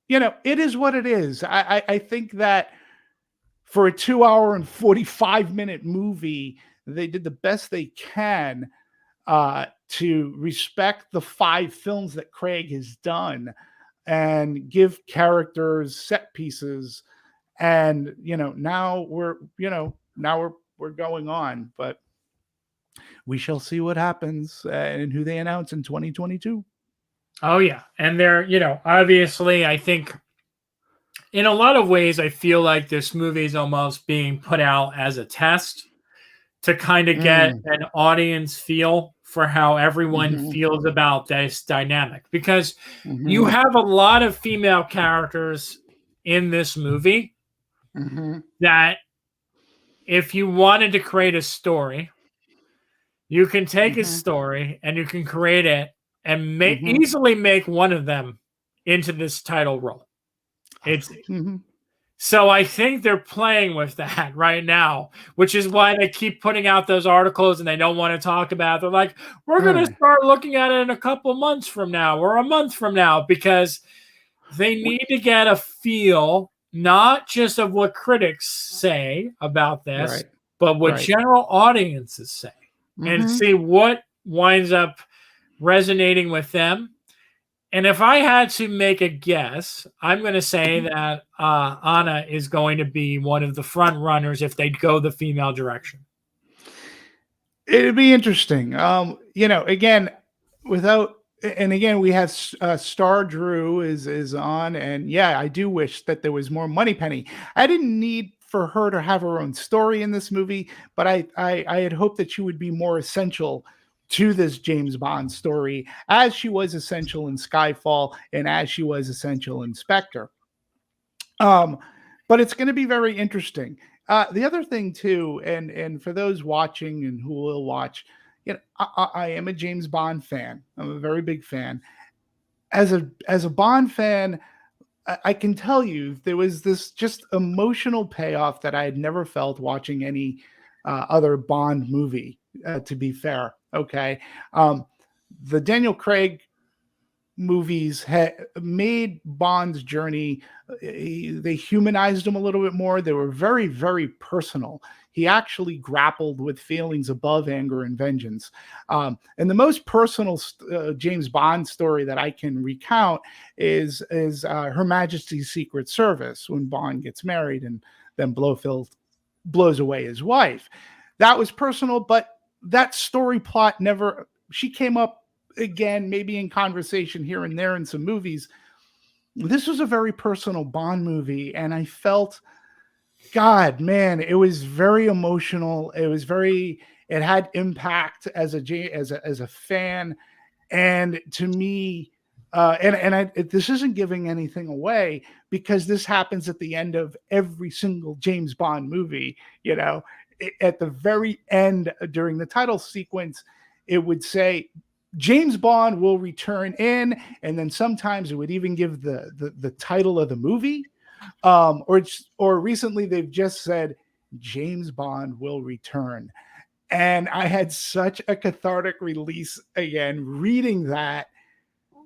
it is what it is. I think that for a 2-hour and 45-minute movie, they did the best they can to respect the 5 films that Craig has done and give characters set pieces. And now we're going on, but we shall see what happens and who they announce in 2022. Oh yeah, and they're obviously, I think in a lot of ways, I feel like this movie is almost being put out as a test to kind of get an audience feel for how everyone Mhm. feels about this dynamic, because you Mhm. have a lot of female characters in this movie Mhm. that if you wanted to create a story, you can take a Mhm. story and you can create it and Mhm. easily make one of them into this title role. It's Mhm. So I think they're playing with that right now, which is why they keep putting out those articles and they don't want to talk about it. They're like, we're going to Right. start looking at it in a couple months from now or a month from now, because they need to get a feel, not just of what critics say about this, Right. but what Right. general audiences say, and Mhm. see what winds up resonating with them. And if I had to make a guess, I'm going to say Mhm. that Anna is going to be one of the front runners if they go the female direction. It'd be interesting. Again, without and again, we have Star Drew is on, and yeah, I do wish that there was more Moneypenny. I didn't need for her to have her own story in this movie, but I had hoped that she would be more essential to this James Bond story, as she was essential in Skyfall and as she was essential in Spectre. Um, but it's going to be very interesting. The other thing too, and for those watching and who will watch, I am a James Bond fan. I'm a very big fan. As a Bond fan, I can tell you there was this just emotional payoff that I had never felt watching any other Bond movie. To be fair, okay, the Daniel Craig movies made Bond's journey. They humanized him a little bit more. They were very, very personal. He actually grappled with feelings above anger and vengeance. And the most personal James Bond story that I can recount is Her Majesty's Secret Service, when Bond gets married and then Blofeld blows away his wife. That was personal, but that story plot never. She came up again, maybe in conversation here and there in some movies. This was a very personal Bond movie, and I felt, God, man, it was very emotional. It had impact as a fan, and to me, this isn't giving anything away because this happens at the end of every single James Bond movie. At the very end during the title sequence, it would say James Bond will return in, and then sometimes it would even give the title of the movie. Or recently they've just said James Bond will return. And I had such a cathartic release again reading that.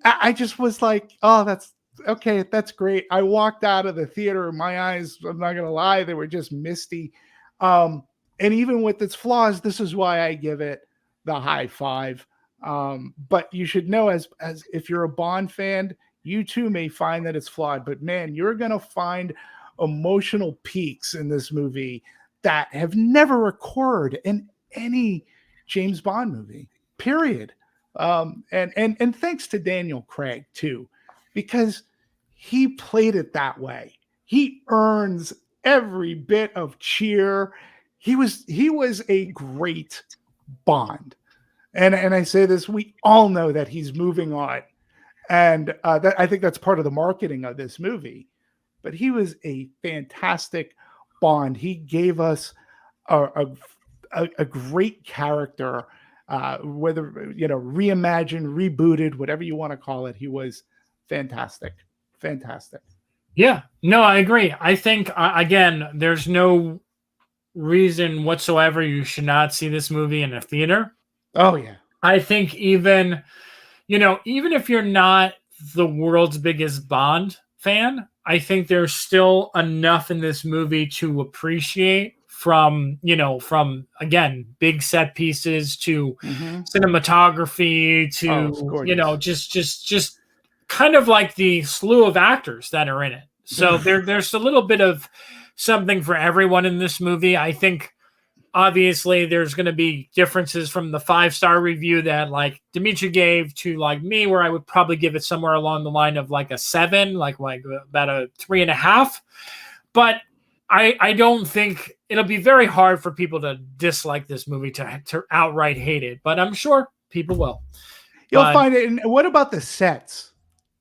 I just was like, oh, that's okay. That's great. I walked out of the theater. My eyes, I'm not going to lie, they were just misty. Um, and even with its flaws, this is why I give it the high five. But you should know, as if you're a Bond fan, you too may find that it's flawed. But man, you're going to find emotional peaks in this movie that have never occurred in any James Bond movie, period. And thanks to Daniel Craig too, because he played it that way. He earns every bit of cheer. He was a great Bond, and I say this, we all know that he's moving on, and that I think that's part of the marketing of this movie. But he was a fantastic Bond. He gave us a, a great character, whether reimagined, rebooted, whatever you want to call it. He was fantastic, fantastic. Yeah, no, I agree. I think, again, there's no reason whatsoever you should not see this movie in a theater. Oh yeah. I think even if you're not the world's biggest Bond fan, I think there's still enough in this movie to appreciate, from again, big set pieces to Mm-hmm. cinematography Oh, it's to, gorgeous. just kind of like the slew of actors that are in it. So there's a little bit of something for everyone in this movie. I think obviously there's going to be differences from the 5-star review that like Demetri gave to like me, where I would probably give it somewhere along the line of like a 7, like about a 3.5. But I don't think it'll be very hard for people to dislike this movie to outright hate it. But I'm sure people will. You'll But, find it. And what about the sets?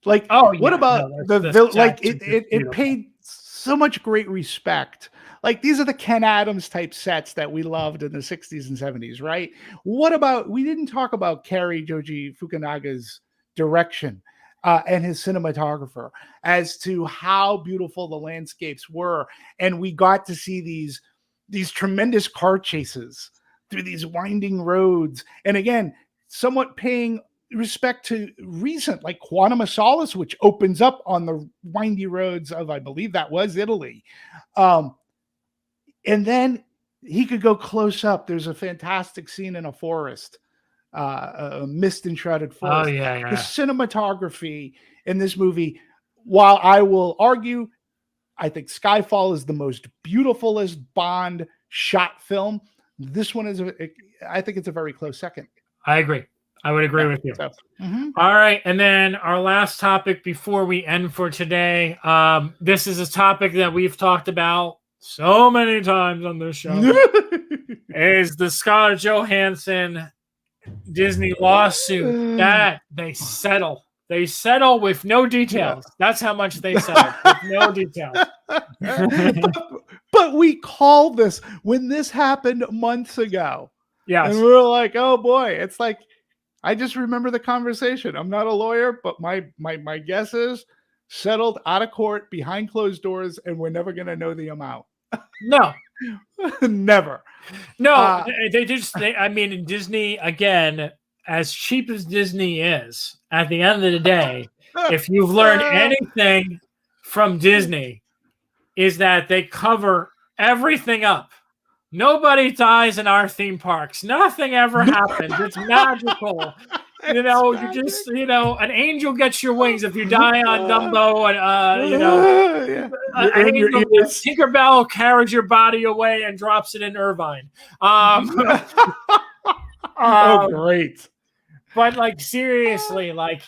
Like, oh, what yeah, about no, like sets are just it beautiful. paid so much great respect. Like, these are the Ken Adams type sets that we loved in the 60s and 70s, right? What about, we didn't talk about Cary Joji Fukunaga's direction and his cinematographer as to how beautiful the landscapes were. And we got to see these tremendous car chases through these winding roads. And again, somewhat paying respect to recent, like Quantum of Solace, which opens up on the windy roads of, I believe that was Italy. And then he could go close up. There's a fantastic scene in a forest, a mist enshrouded forest. Oh, yeah. The cinematography in this movie, while I will argue, I think Skyfall is the most beautifulest Bond shot film, this one is, I think it's a very close second. I agree. I would agree with you. So, all right. And then our last topic before we end for today. This is a topic that we've talked about so many times on this show. Is the Scarlett Johansson Disney lawsuit that they settle. They settle with no details. Yeah. That's how much they settle with no details. But we called this when this happened months ago. Yes. And we were like, oh boy, it's like, I just remember the conversation. I'm not a lawyer, but my guess is settled out of court behind closed doors, and we're never going to know the amount. No. Never. No, I mean, Disney, again, as cheap as Disney is, at the end of the day, if you've learned anything from Disney, is that they cover everything up. Nobody dies in our theme parks. Nothing ever happens. It's magical. You know, you just, you know, an angel gets your wings if you die on Dumbo, and you know, Tinkerbell carries your body away and drops it in Irvine. Oh, great! But like, seriously, like,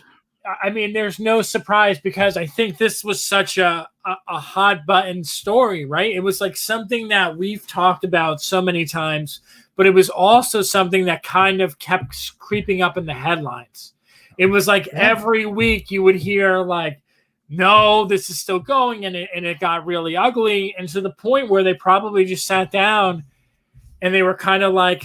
I mean, there's no surprise, because I think this was such a hot button story, right? It was like something that we've talked about so many times, but it was also something that kind of kept creeping up in the headlines. It was like every week you would hear like, no, this is still going, and it got really ugly, and to the point where they probably just sat down and they were kind of like,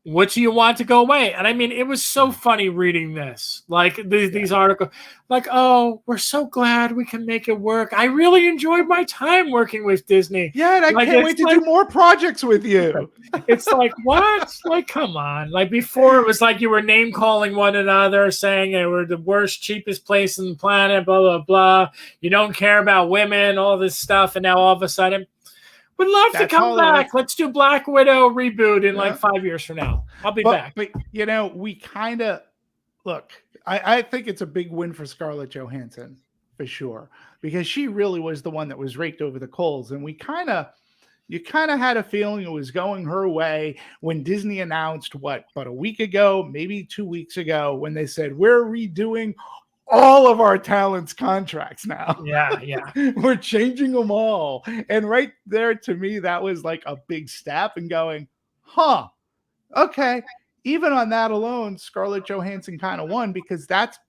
what do you want to go away? And I mean, it was so funny reading this, like these articles, like, oh, we're so glad we can make it work. I really enjoyed my time working with Disney. Yeah, and I can't wait to do more projects with you. It's like, what? Like, come on. Like, before it was like you were name calling one another, saying they were the worst, cheapest place on the planet, blah, blah, blah. You don't care about women, all this stuff. And now all of a sudden, would love to come back. Let's do Black Widow reboot in like 5 years from now. I'll be back. But, you know, we kind of, look, I think it's a big win for Scarlett Johansson, for sure, because she really was the one that was raked over the coals. And you kind of had a feeling it was going her way when Disney announced, about a week ago, maybe 2 weeks ago, when they said, we're redoing all of our talents' contracts now. Yeah. We're changing them all. And right there, to me, that was like a big step, and going, okay. Even on that alone, Scarlett Johansson kind of won, because that's,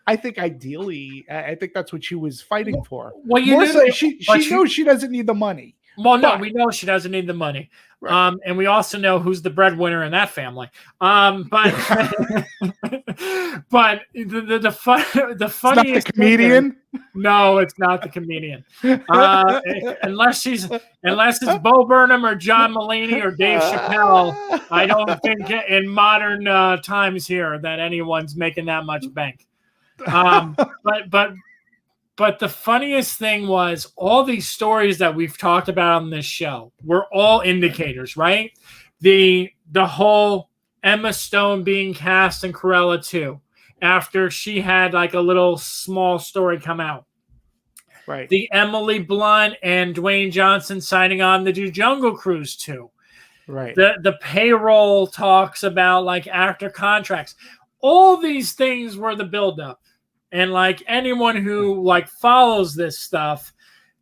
I think, ideally, I think that's what she was fighting for. Well, she knows she doesn't need the money. Well, no, we know she doesn't need the money. Right. And we also know who's the breadwinner in that family. But but the funniest, it's not the comedian. No, it's not the comedian. Unless it's Bo Burnham or John Mulaney or Dave Chappelle, I don't think in modern times here that anyone's making that much bank. But the funniest thing was, all these stories that we've talked about on this show were all indicators, right? The whole Emma Stone being cast in Cruella 2 after she had like a little small story come out. Right. The Emily Blunt and Dwayne Johnson signing on to do Jungle Cruise 2. Right. The payroll talks about like actor contracts. All these things were the buildup. And like anyone who like follows this stuff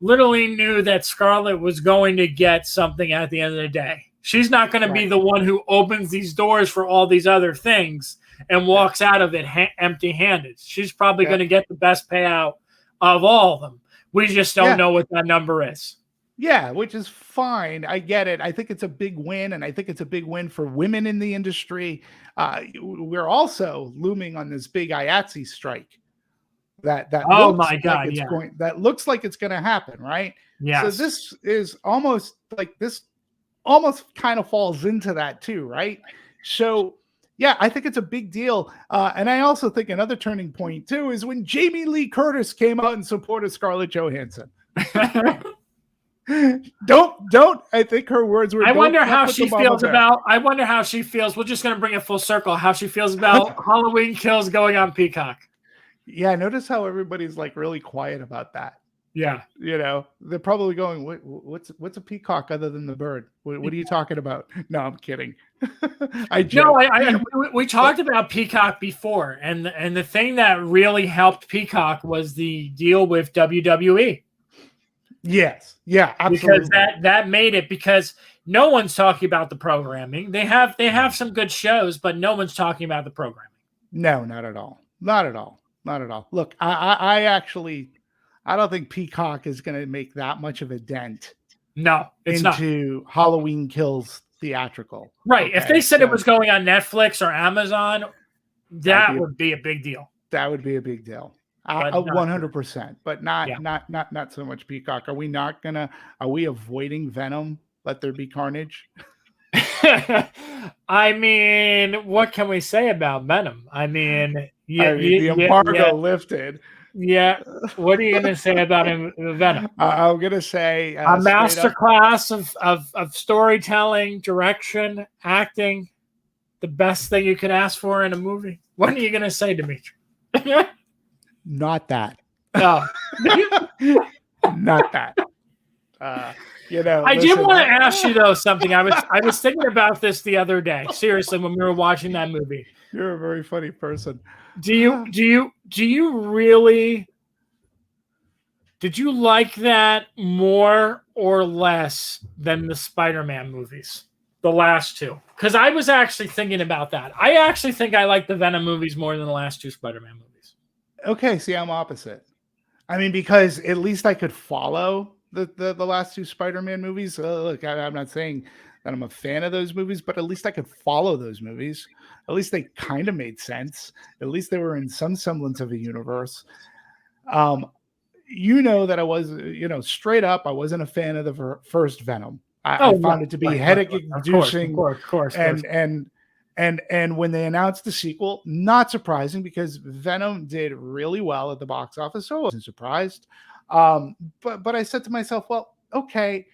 literally knew that Scarlett was going to get something at the end of the day. She's not going to be Right. the one who opens these doors for all these other things and walks out of it empty-handed. She's probably going to get the best payout of all of them. We just don't know what that number is. Yeah, which is fine. I get it. I think it's a big win, and I think it's a big win for women in the industry. We're also looming on this big IATSE strike. That looks like it's going to happen, right? Yes. So this is almost like this almost kind of falls into that too, right? So yeah, I think it's a big deal. And I also think another turning point too is when Jamie Lee Curtis came out in support of Scarlett Johansson. Don't. I think her words were. I wonder how she feels about. I wonder how she feels. We're just going to bring it full circle. How she feels about Halloween Kills going on Peacock. Yeah, notice how everybody's like really quiet about that. Yeah, you know, they're probably going, what's a peacock other than the bird? What are you talking about? No, I'm kidding. We talked about Peacock before, and the thing that really helped Peacock was the deal with WWE. Yes, yeah, absolutely. Because that made it, because no one's talking about the programming. They have some good shows, but no one's talking about the programming. No, not at all. Not at all. Not at all. Look, I actually, I don't think Peacock is going to make that much of a dent. No, it's into not. Halloween Kills theatrical. Right. Okay, if they said it was going on Netflix or Amazon, that would be a big deal. That would be a big deal. 100%, but not so much Peacock. Are we avoiding Venom? Let there be carnage. I mean, what can we say about Venom? I mean, the embargo lifted. Yeah. What are you going to say about Venom? I'm going to say a masterclass of storytelling, direction, acting, the best thing you could ask for in a movie. What are you going to say, Demetri? Not that. No. Not that. I did want to ask you though something. I was thinking about this the other day. Seriously, when we were watching that movie. You're a very funny person. Did you like that more or less than the Spider-Man movies, the last two? Because I was actually thinking about that. I actually think I like the Venom movies more than the last two Spider-Man movies. Okay, see, I'm opposite. I mean, because at least I could follow the last two Spider-Man movies. Look, I'm not saying that I'm a fan of those movies, but at least I could follow those movies. At least they kind of made sense. At least they were in some semblance of a universe. You know that I was, straight up, I wasn't a fan of the first Venom. I found it to be headache-inducing. Of course. And when they announced the sequel, not surprising because Venom did really well at the box office, so I wasn't surprised. But I said to myself, well, okay,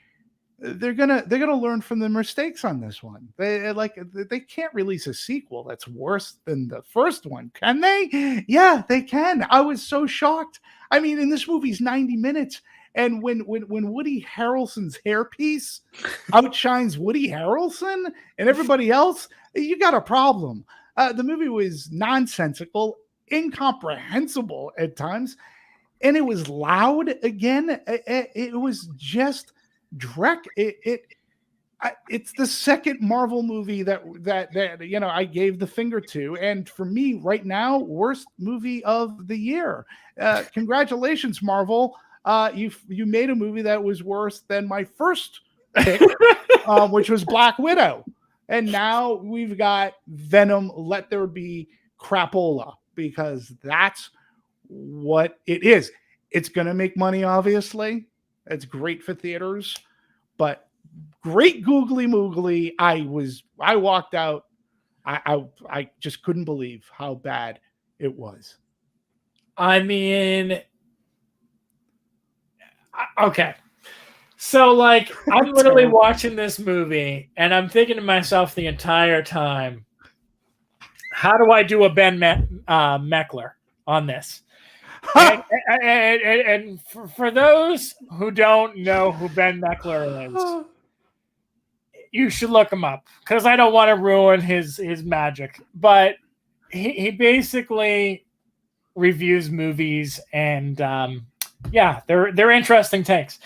they're gonna learn from the mistakes on this one. They can't release a sequel that's worse than the first one, can they? Yeah, they can. I was so shocked. I mean, in this movie's 90 minutes, and when Woody Harrelson's hairpiece outshines Woody Harrelson and everybody else, you got a problem. The movie was nonsensical, incomprehensible at times, and it was loud again. It was just dreck. It's the second Marvel movie that I gave the finger to, and for me right now, worst movie of the year. Congratulations, Marvel. You made a movie that was worse than my first pick, which was Black Widow. And now we've got Venom, Let There Be Crapola, because that's what it is. It's going to make money, obviously. It's great for theaters, but great googly moogly. I walked out. I just couldn't believe how bad it was. I mean, okay. So, I'm literally watching this movie, and I'm thinking to myself the entire time, how do I do a Ben Meckler on this? and for those who don't know who Ben Meckler is, you should look him up, because I don't want to ruin his magic. But he basically reviews movies, and they're interesting takes.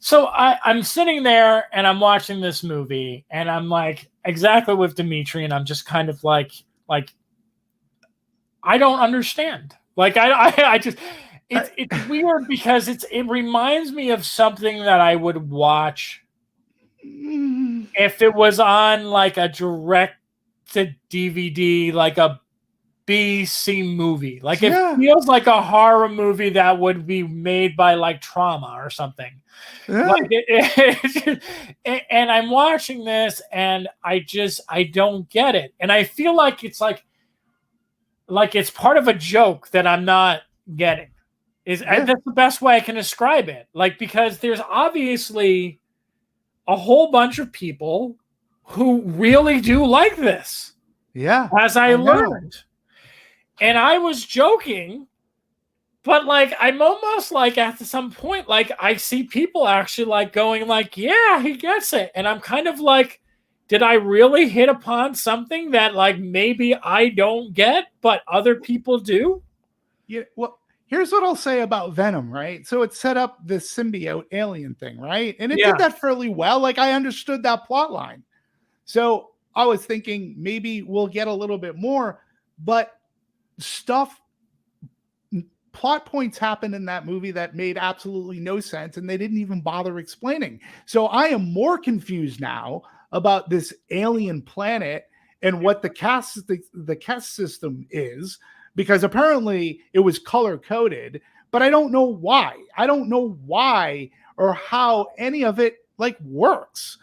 So I'm sitting there and I'm watching this movie and I'm like exactly with Demetri and I'm just kind of like I don't understand. Like I just it's weird because it reminds me of something that I would watch if it was on like a direct to DVD, like a B-C movie. Like it feels like a horror movie that would be made by like Trauma or something. Like and I'm watching this and I don't get it. And I feel like it's like it's part of a joke that I'm not getting. That's the best way I can describe it. Like, because there's obviously a whole bunch of people who really do like this. Yeah. As I learned. And I was joking, but like I'm almost like at some point, like I see people actually like going like, yeah, he gets it. And I'm kind of like, did I really hit upon something that like maybe I don't get, but other people do? Yeah. Well, here's what I'll say about Venom, right? So it set up this symbiote alien thing, right? And it did that fairly well. Like I understood that plot line. So I was thinking maybe we'll get a little bit more, but plot points happened in that movie that made absolutely no sense and they didn't even bother explaining. So I am more confused now about this alien planet and what the caste system is, because apparently it was color coded, but I don't know why. I don't know why or how any of it like works.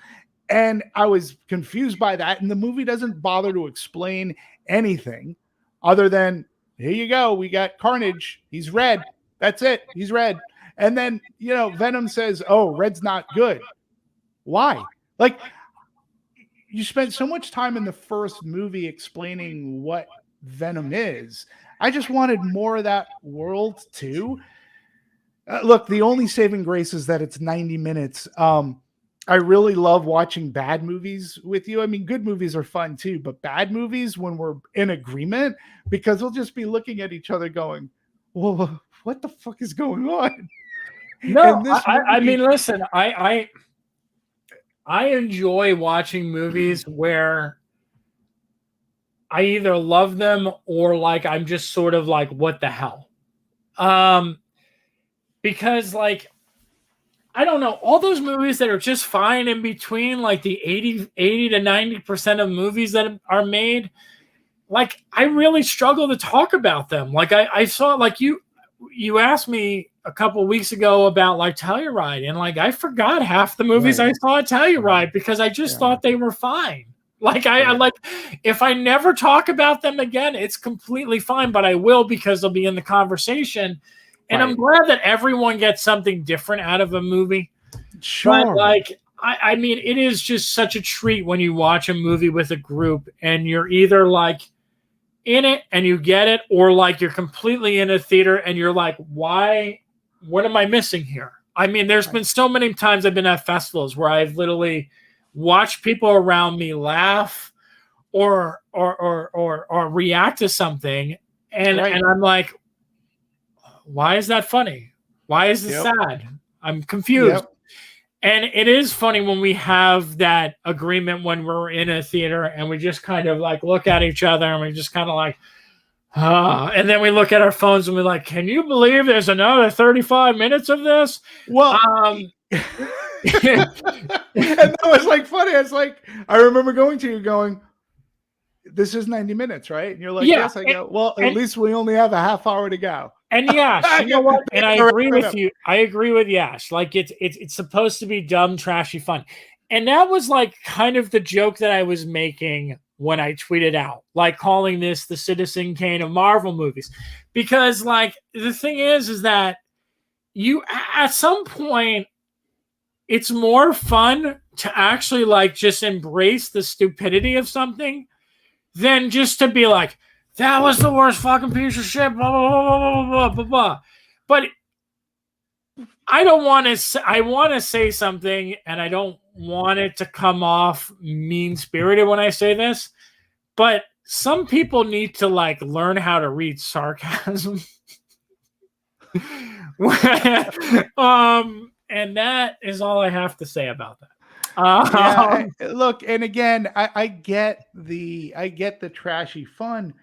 And I was confused by that. And the movie doesn't bother to explain anything other than, here you go. We got Carnage. He's red. That's it. He's red. And then, Venom says, oh, red's not good. Why? Like, you spent so much time in the first movie explaining what Venom is. I just wanted more of that world too. Look, the only saving grace is that it's 90 minutes. I really love watching bad movies with you. I mean, good movies are fun too, but bad movies when we're in agreement, because we'll just be looking at each other going, well, what the fuck is going on? No, I mean, listen, I enjoy watching movies where I either love them or like I'm just sort of like, what the hell? Because like, I don't know, all those movies that are just fine in between, like the 80 to 90% of movies that are made, like I really struggle to talk about them. Like I saw, like you asked me a couple weeks ago about like Telluride, and like I forgot half the movies I saw at Telluride because I just thought they were fine. Like I like, if I never talk about them again, it's completely fine, but I will because they'll be in the conversation. And I'm glad that everyone gets something different out of a movie. Sure. But like, I mean, it is just such a treat when you watch a movie with a group and you're either like in it and you get it, or like you're completely in a theater and you're like, why? What am I missing here? I mean, there's been so many times I've been at festivals where I've literally watched people around me laugh or react to something, and I'm like, why is that funny? Why is this sad? I'm confused. And it is funny when we have that agreement when we're in a theater and we just kind of like look at each other and we just kind of like, and then we look at our phones and we're like, can you believe there's another 35 minutes of this? Well, and that was like funny. It's like, I remember going to you going, this is 90 minutes, right? And you're like, yes. I go, well, at least we only have a half hour to go. And Yash, you know what? And I agree with you. I agree with Yash. Like it's supposed to be dumb, trashy fun. And that was like kind of the joke that I was making when I tweeted out, like calling this the Citizen Kane of Marvel movies. Because like the thing is that you at some point it's more fun to actually like just embrace the stupidity of something than just to be like, that was the worst fucking piece of shit, blah, blah, blah, blah, blah, blah, blah. But I don't want to, I want to say something and I don't want it to come off mean-spirited when I say this, but some people need to like learn how to read sarcasm. And that is all I have to say about that. Look, and again, I get the trashy fun,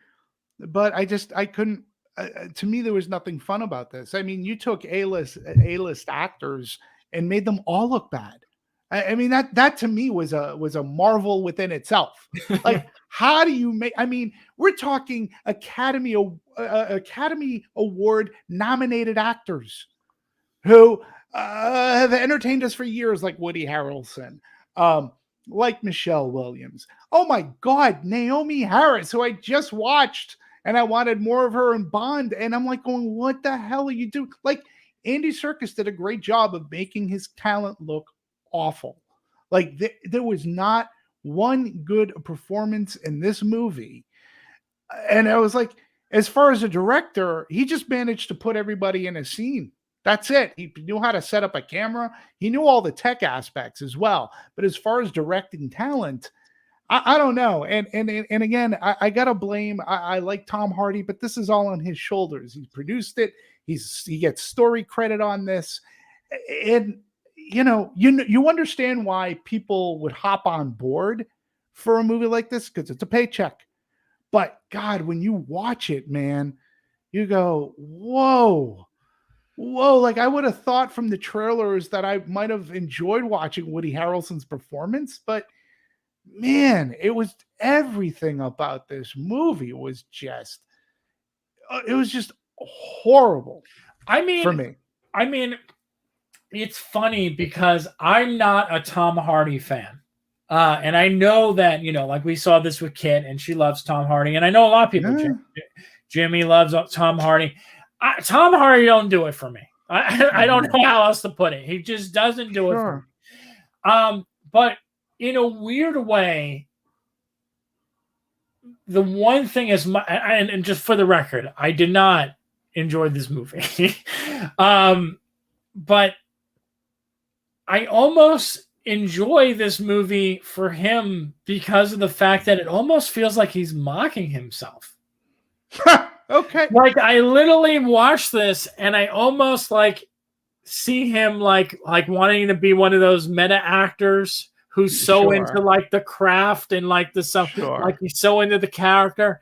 but I couldn't. To me, there was nothing fun about this. I mean, you took A-list actors and made them all look bad. I mean, that to me was a marvel within itself. Like, how do you make? I mean, we're talking Academy Award nominated actors who have entertained us for years, like Woody Harrelson, like Michelle Williams. Oh my God, Naomi Harris, who I just watched, and I wanted more of her in Bond, and I'm like going, what the hell are you doing? Like, Andy Serkis did a great job of making his talent look awful. Like, there was not one good performance in this movie. And I was like, as far as a director, he just managed to put everybody in a scene. That's it. He knew how to set up a camera. He knew all the tech aspects as well. But as far as directing talent, I don't know. And again, I gotta blame. I like Tom Hardy, but this is all on his shoulders. He produced it. He gets story credit on this, and you understand why people would hop on board for a movie like this, because it's a paycheck. But God, when you watch it, man, you go, whoa. Like, I would have thought from the trailers that I might have enjoyed watching Woody Harrelson's performance, but man, it was everything about this movie was just horrible. For me. I mean, it's funny because I'm not a Tom Hardy fan. And I know that, like we saw this with Kit, and she loves Tom Hardy. And I know a lot of people, Jimmy loves Tom Hardy. Tom Hardy don't do it for me. I don't know how else to put it. He just doesn't do it for me. But in a weird way, the one thing is, and just for the record, I did not enjoy this movie. But I almost enjoy this movie for him because of the fact that it almost feels like he's mocking himself. Okay. Like, I literally watch this and I almost see him like wanting to be one of those meta actors who's so into like the craft and like the stuff, like he's so into the character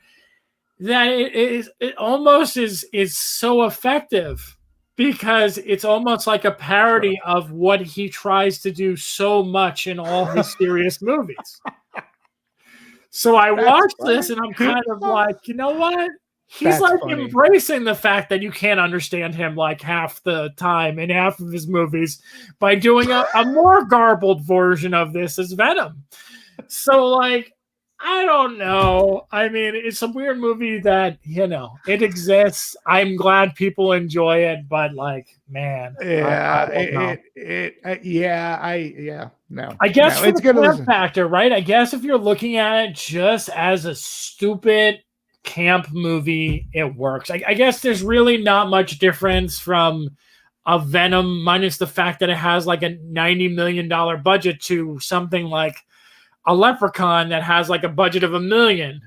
that it almost is so effective, because it's almost like a parody of what he tries to do so much in all his serious movies. So I watched this and I'm kind of like, you know what? He's embracing the fact that you can't understand him like half the time in half of his movies by doing a more garbled version of this as Venom. So I don't know. I mean, it's a weird movie that, it exists. I'm glad people enjoy it, but man. No. I guess for the camp factor, right? I guess if you're looking at it just as a stupid camp movie, it works. I guess there's really not much difference from a Venom, minus the fact that it has like a $90 million budget, to something like a Leprechaun that has like a budget of $1 million.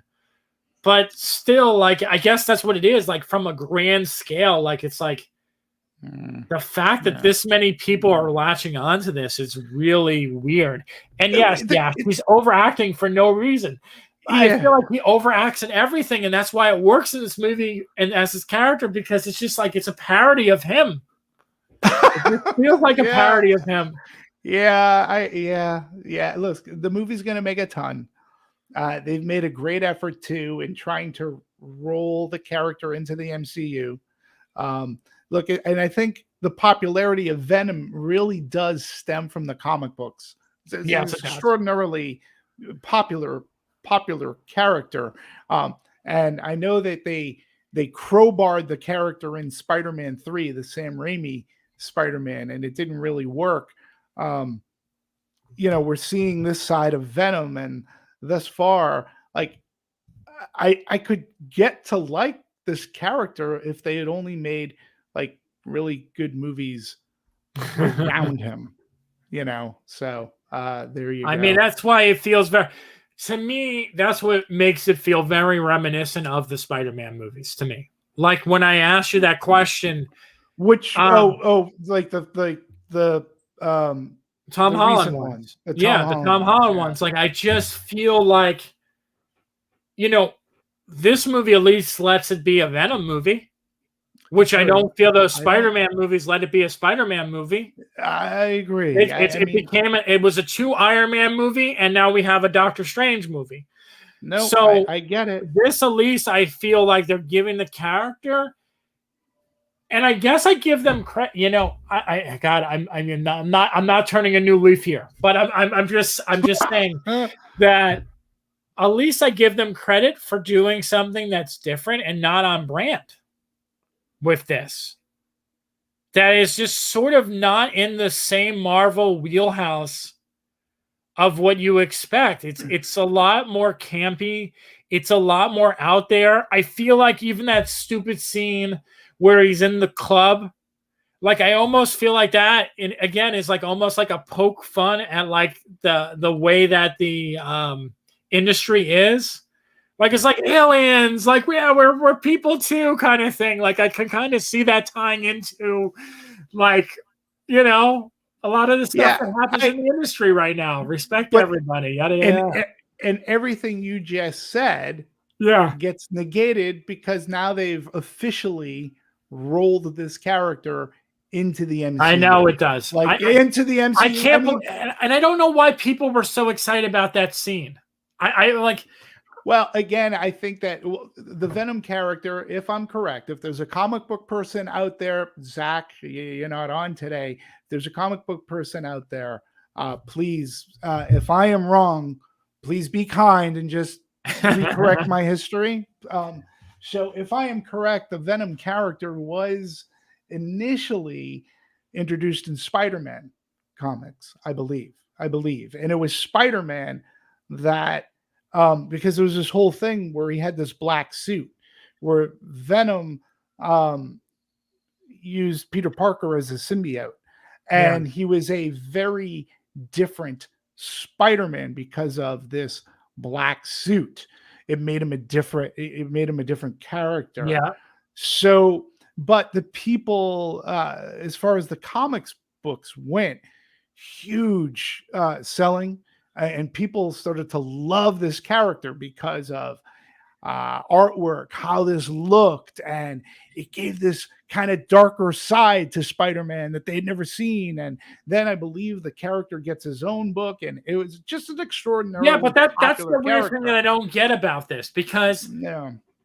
But still, I guess that's what it is. Like, from a grand scale, it's the fact that this many people are latching onto this is really weird. And yes, he's overacting for no reason. I feel like he overacts in everything, and that's why it works in this movie and as his character, because it's just it's a parody of him. It feels like a parody of him. Look, the movie's going to make a ton. They've made a great effort too in trying to roll the character into the MCU. Look, and I think the popularity of Venom really does stem from the comic books. It's extraordinarily popular character. And I know that they crowbarred the character in Spider-Man 3, the Sam Raimi Spider-Man, and it didn't really work. We're seeing this side of Venom, and thus far, I could get to like this character if they had only made really good movies around him, so there you go. I mean, that's why it feels to me, that's what makes it feel very reminiscent of the Spider-Man movies to me. Like, when I asked you that question, which the Tom Holland one, ones. the Tom Yeah, the Holland Tom one. Holland Yeah. ones. Like, I just feel like, this movie at least lets it be a Venom movie, which I don't feel those Spider-Man movies let it be a Spider-Man movie. I agree. It was a 2 Iron Man movie, and now we have a Doctor Strange movie. No, So I get it. This, at least, I feel like they're giving the character, and I guess I give them credit. I'm not turning a new leaf here, but I'm just saying that at least I give them credit for doing something that's different and not on brand with this. That is just sort of not in the same Marvel wheelhouse of what you expect. It's a lot more campy. It's a lot more out there. I feel like even that stupid scene where he's in the club, like, I almost feel like that, again, is like almost like a poke fun at like the way that the industry is. Like, it's like aliens, like, yeah, we're people too, kind of thing. Like, I can kind of see that tying into, like, a lot of the stuff that happens in the industry right now. Respect everybody. Yada, yada. And everything you just said gets negated because now they've officially rolled this character into the MCU. I know it does. Into the MCU. I can't and I don't know why people were so excited about that scene. I like... Well, again, I think that the Venom character, if I'm correct, if there's a comic book person out there, Zach, you're not on today. If there's a comic book person out there, please, if I am wrong, please be kind and just correct my history. So if I am correct, the Venom character was initially introduced in Spider-Man comics, I believe. And it was Spider-Man that... because there was this whole thing where he had this black suit where Venom used Peter Parker as a symbiote, and he was a very different Spider-Man because of this black suit. It made him a different character. Yeah. So, but the people, as far as the comics books went, huge selling. And people started to love this character because of artwork, how this looked, and it gave this kind of darker side to Spider-Man that they'd never seen. And then I believe the character gets his own book, and it was just an extraordinary. Yeah, but that's the weird thing that I don't get about this, because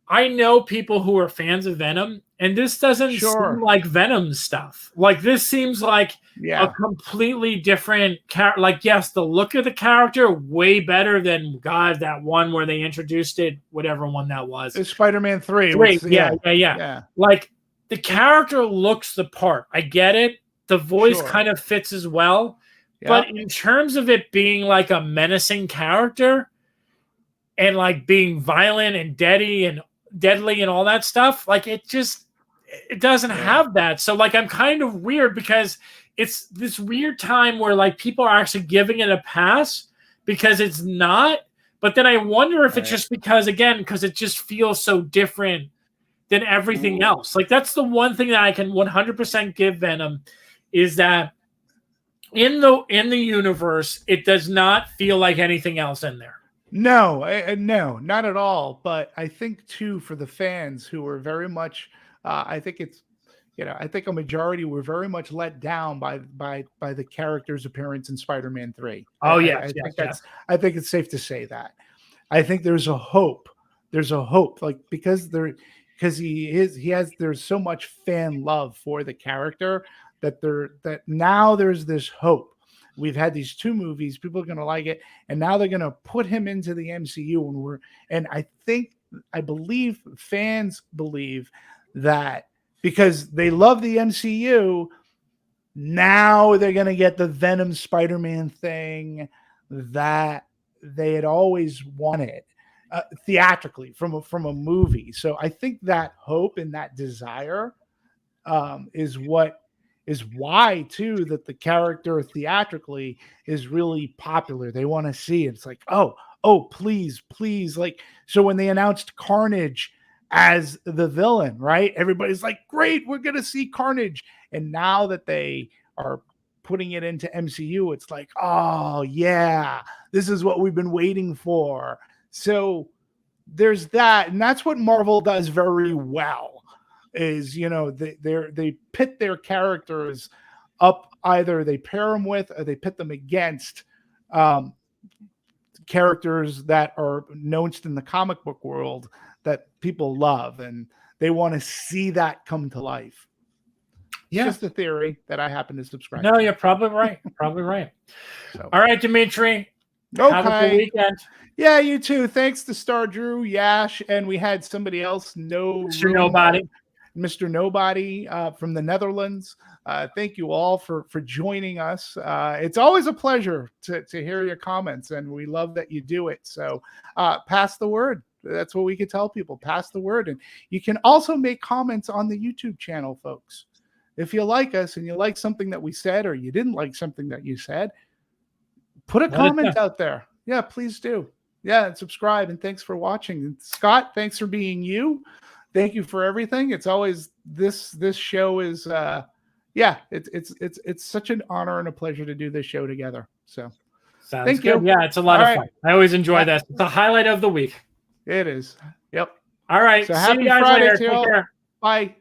I know people who are fans of Venom, and this doesn't seem like Venom stuff. Like, this seems like a completely different character. Like, yes, the look of the character way better than that one where they introduced it, whatever one that was. It's Spider-Man 3. Yeah. Like, the character looks the part. I get it. The voice kind of fits as well. But in terms of it being like a menacing character and like being violent and deadly and all that stuff, like, it doesn't have that. So, like, I'm kind of weird because it's this weird time where, like, people are actually giving it a pass because it's not. But then I wonder if it's just because it just feels so different than everything else. Like, that's the one thing that I can 100% give Venom, is that in the universe, it does not feel like anything else in there. No, not at all. But I think too, for the fans who were very much, I think a majority were very much let down by the character's appearance in Spider-Man 3. Oh, I think it's safe to say that. I think there's a hope. Like, because there's so much fan love for the character that now there's this hope. We've had these 2 movies, people are going to like it, and now they're going to put him into the MCU, and I believe fans believe that because they love the MCU, now they're going to get the Venom Spider-Man thing that they had always wanted theatrically from a movie. So I think that hope and that desire is why too that the character theatrically is really popular. They want to see it. It's like, oh, please. Like, so when they announced Carnage as the villain, right? Everybody's like, great, we're going to see Carnage. And now that they are putting it into MCU, it's like, oh yeah, this is what we've been waiting for. So there's that, and that's what Marvel does very well. Is, you know, they pit their characters up, either they pair them with or they pit them against characters that are known in the comic book world that people love, and they want to see that come to life. It's just a theory that I happen to subscribe to. No, you're probably right. Probably right. So. All right, Demetri. Okay. Have a good weekend. Yeah, you too. Thanks to Star Drew, Yash, and we had somebody else, Mr. Nobody. Mr. Nobody from the Netherlands. Thank you all for joining us. It's always a pleasure to hear your comments, and we love that you do it. So pass the word. That's what we can tell people. Pass the word. And you can also make comments on the YouTube channel, folks. If you like us and you like something that we said, or you didn't like something that you said, put a comment out there. Yeah, please do. Yeah, and subscribe. And thanks for watching. And Scott, thanks for being you. Thank you for everything. It's always this show is it's such an honor and a pleasure to do this show together. So sounds good. Yeah, it's a lot of fun. I always enjoy this. It's the highlight of the week. It is. Yep. All right. So see happy you guys Friday later. to you all. Bye.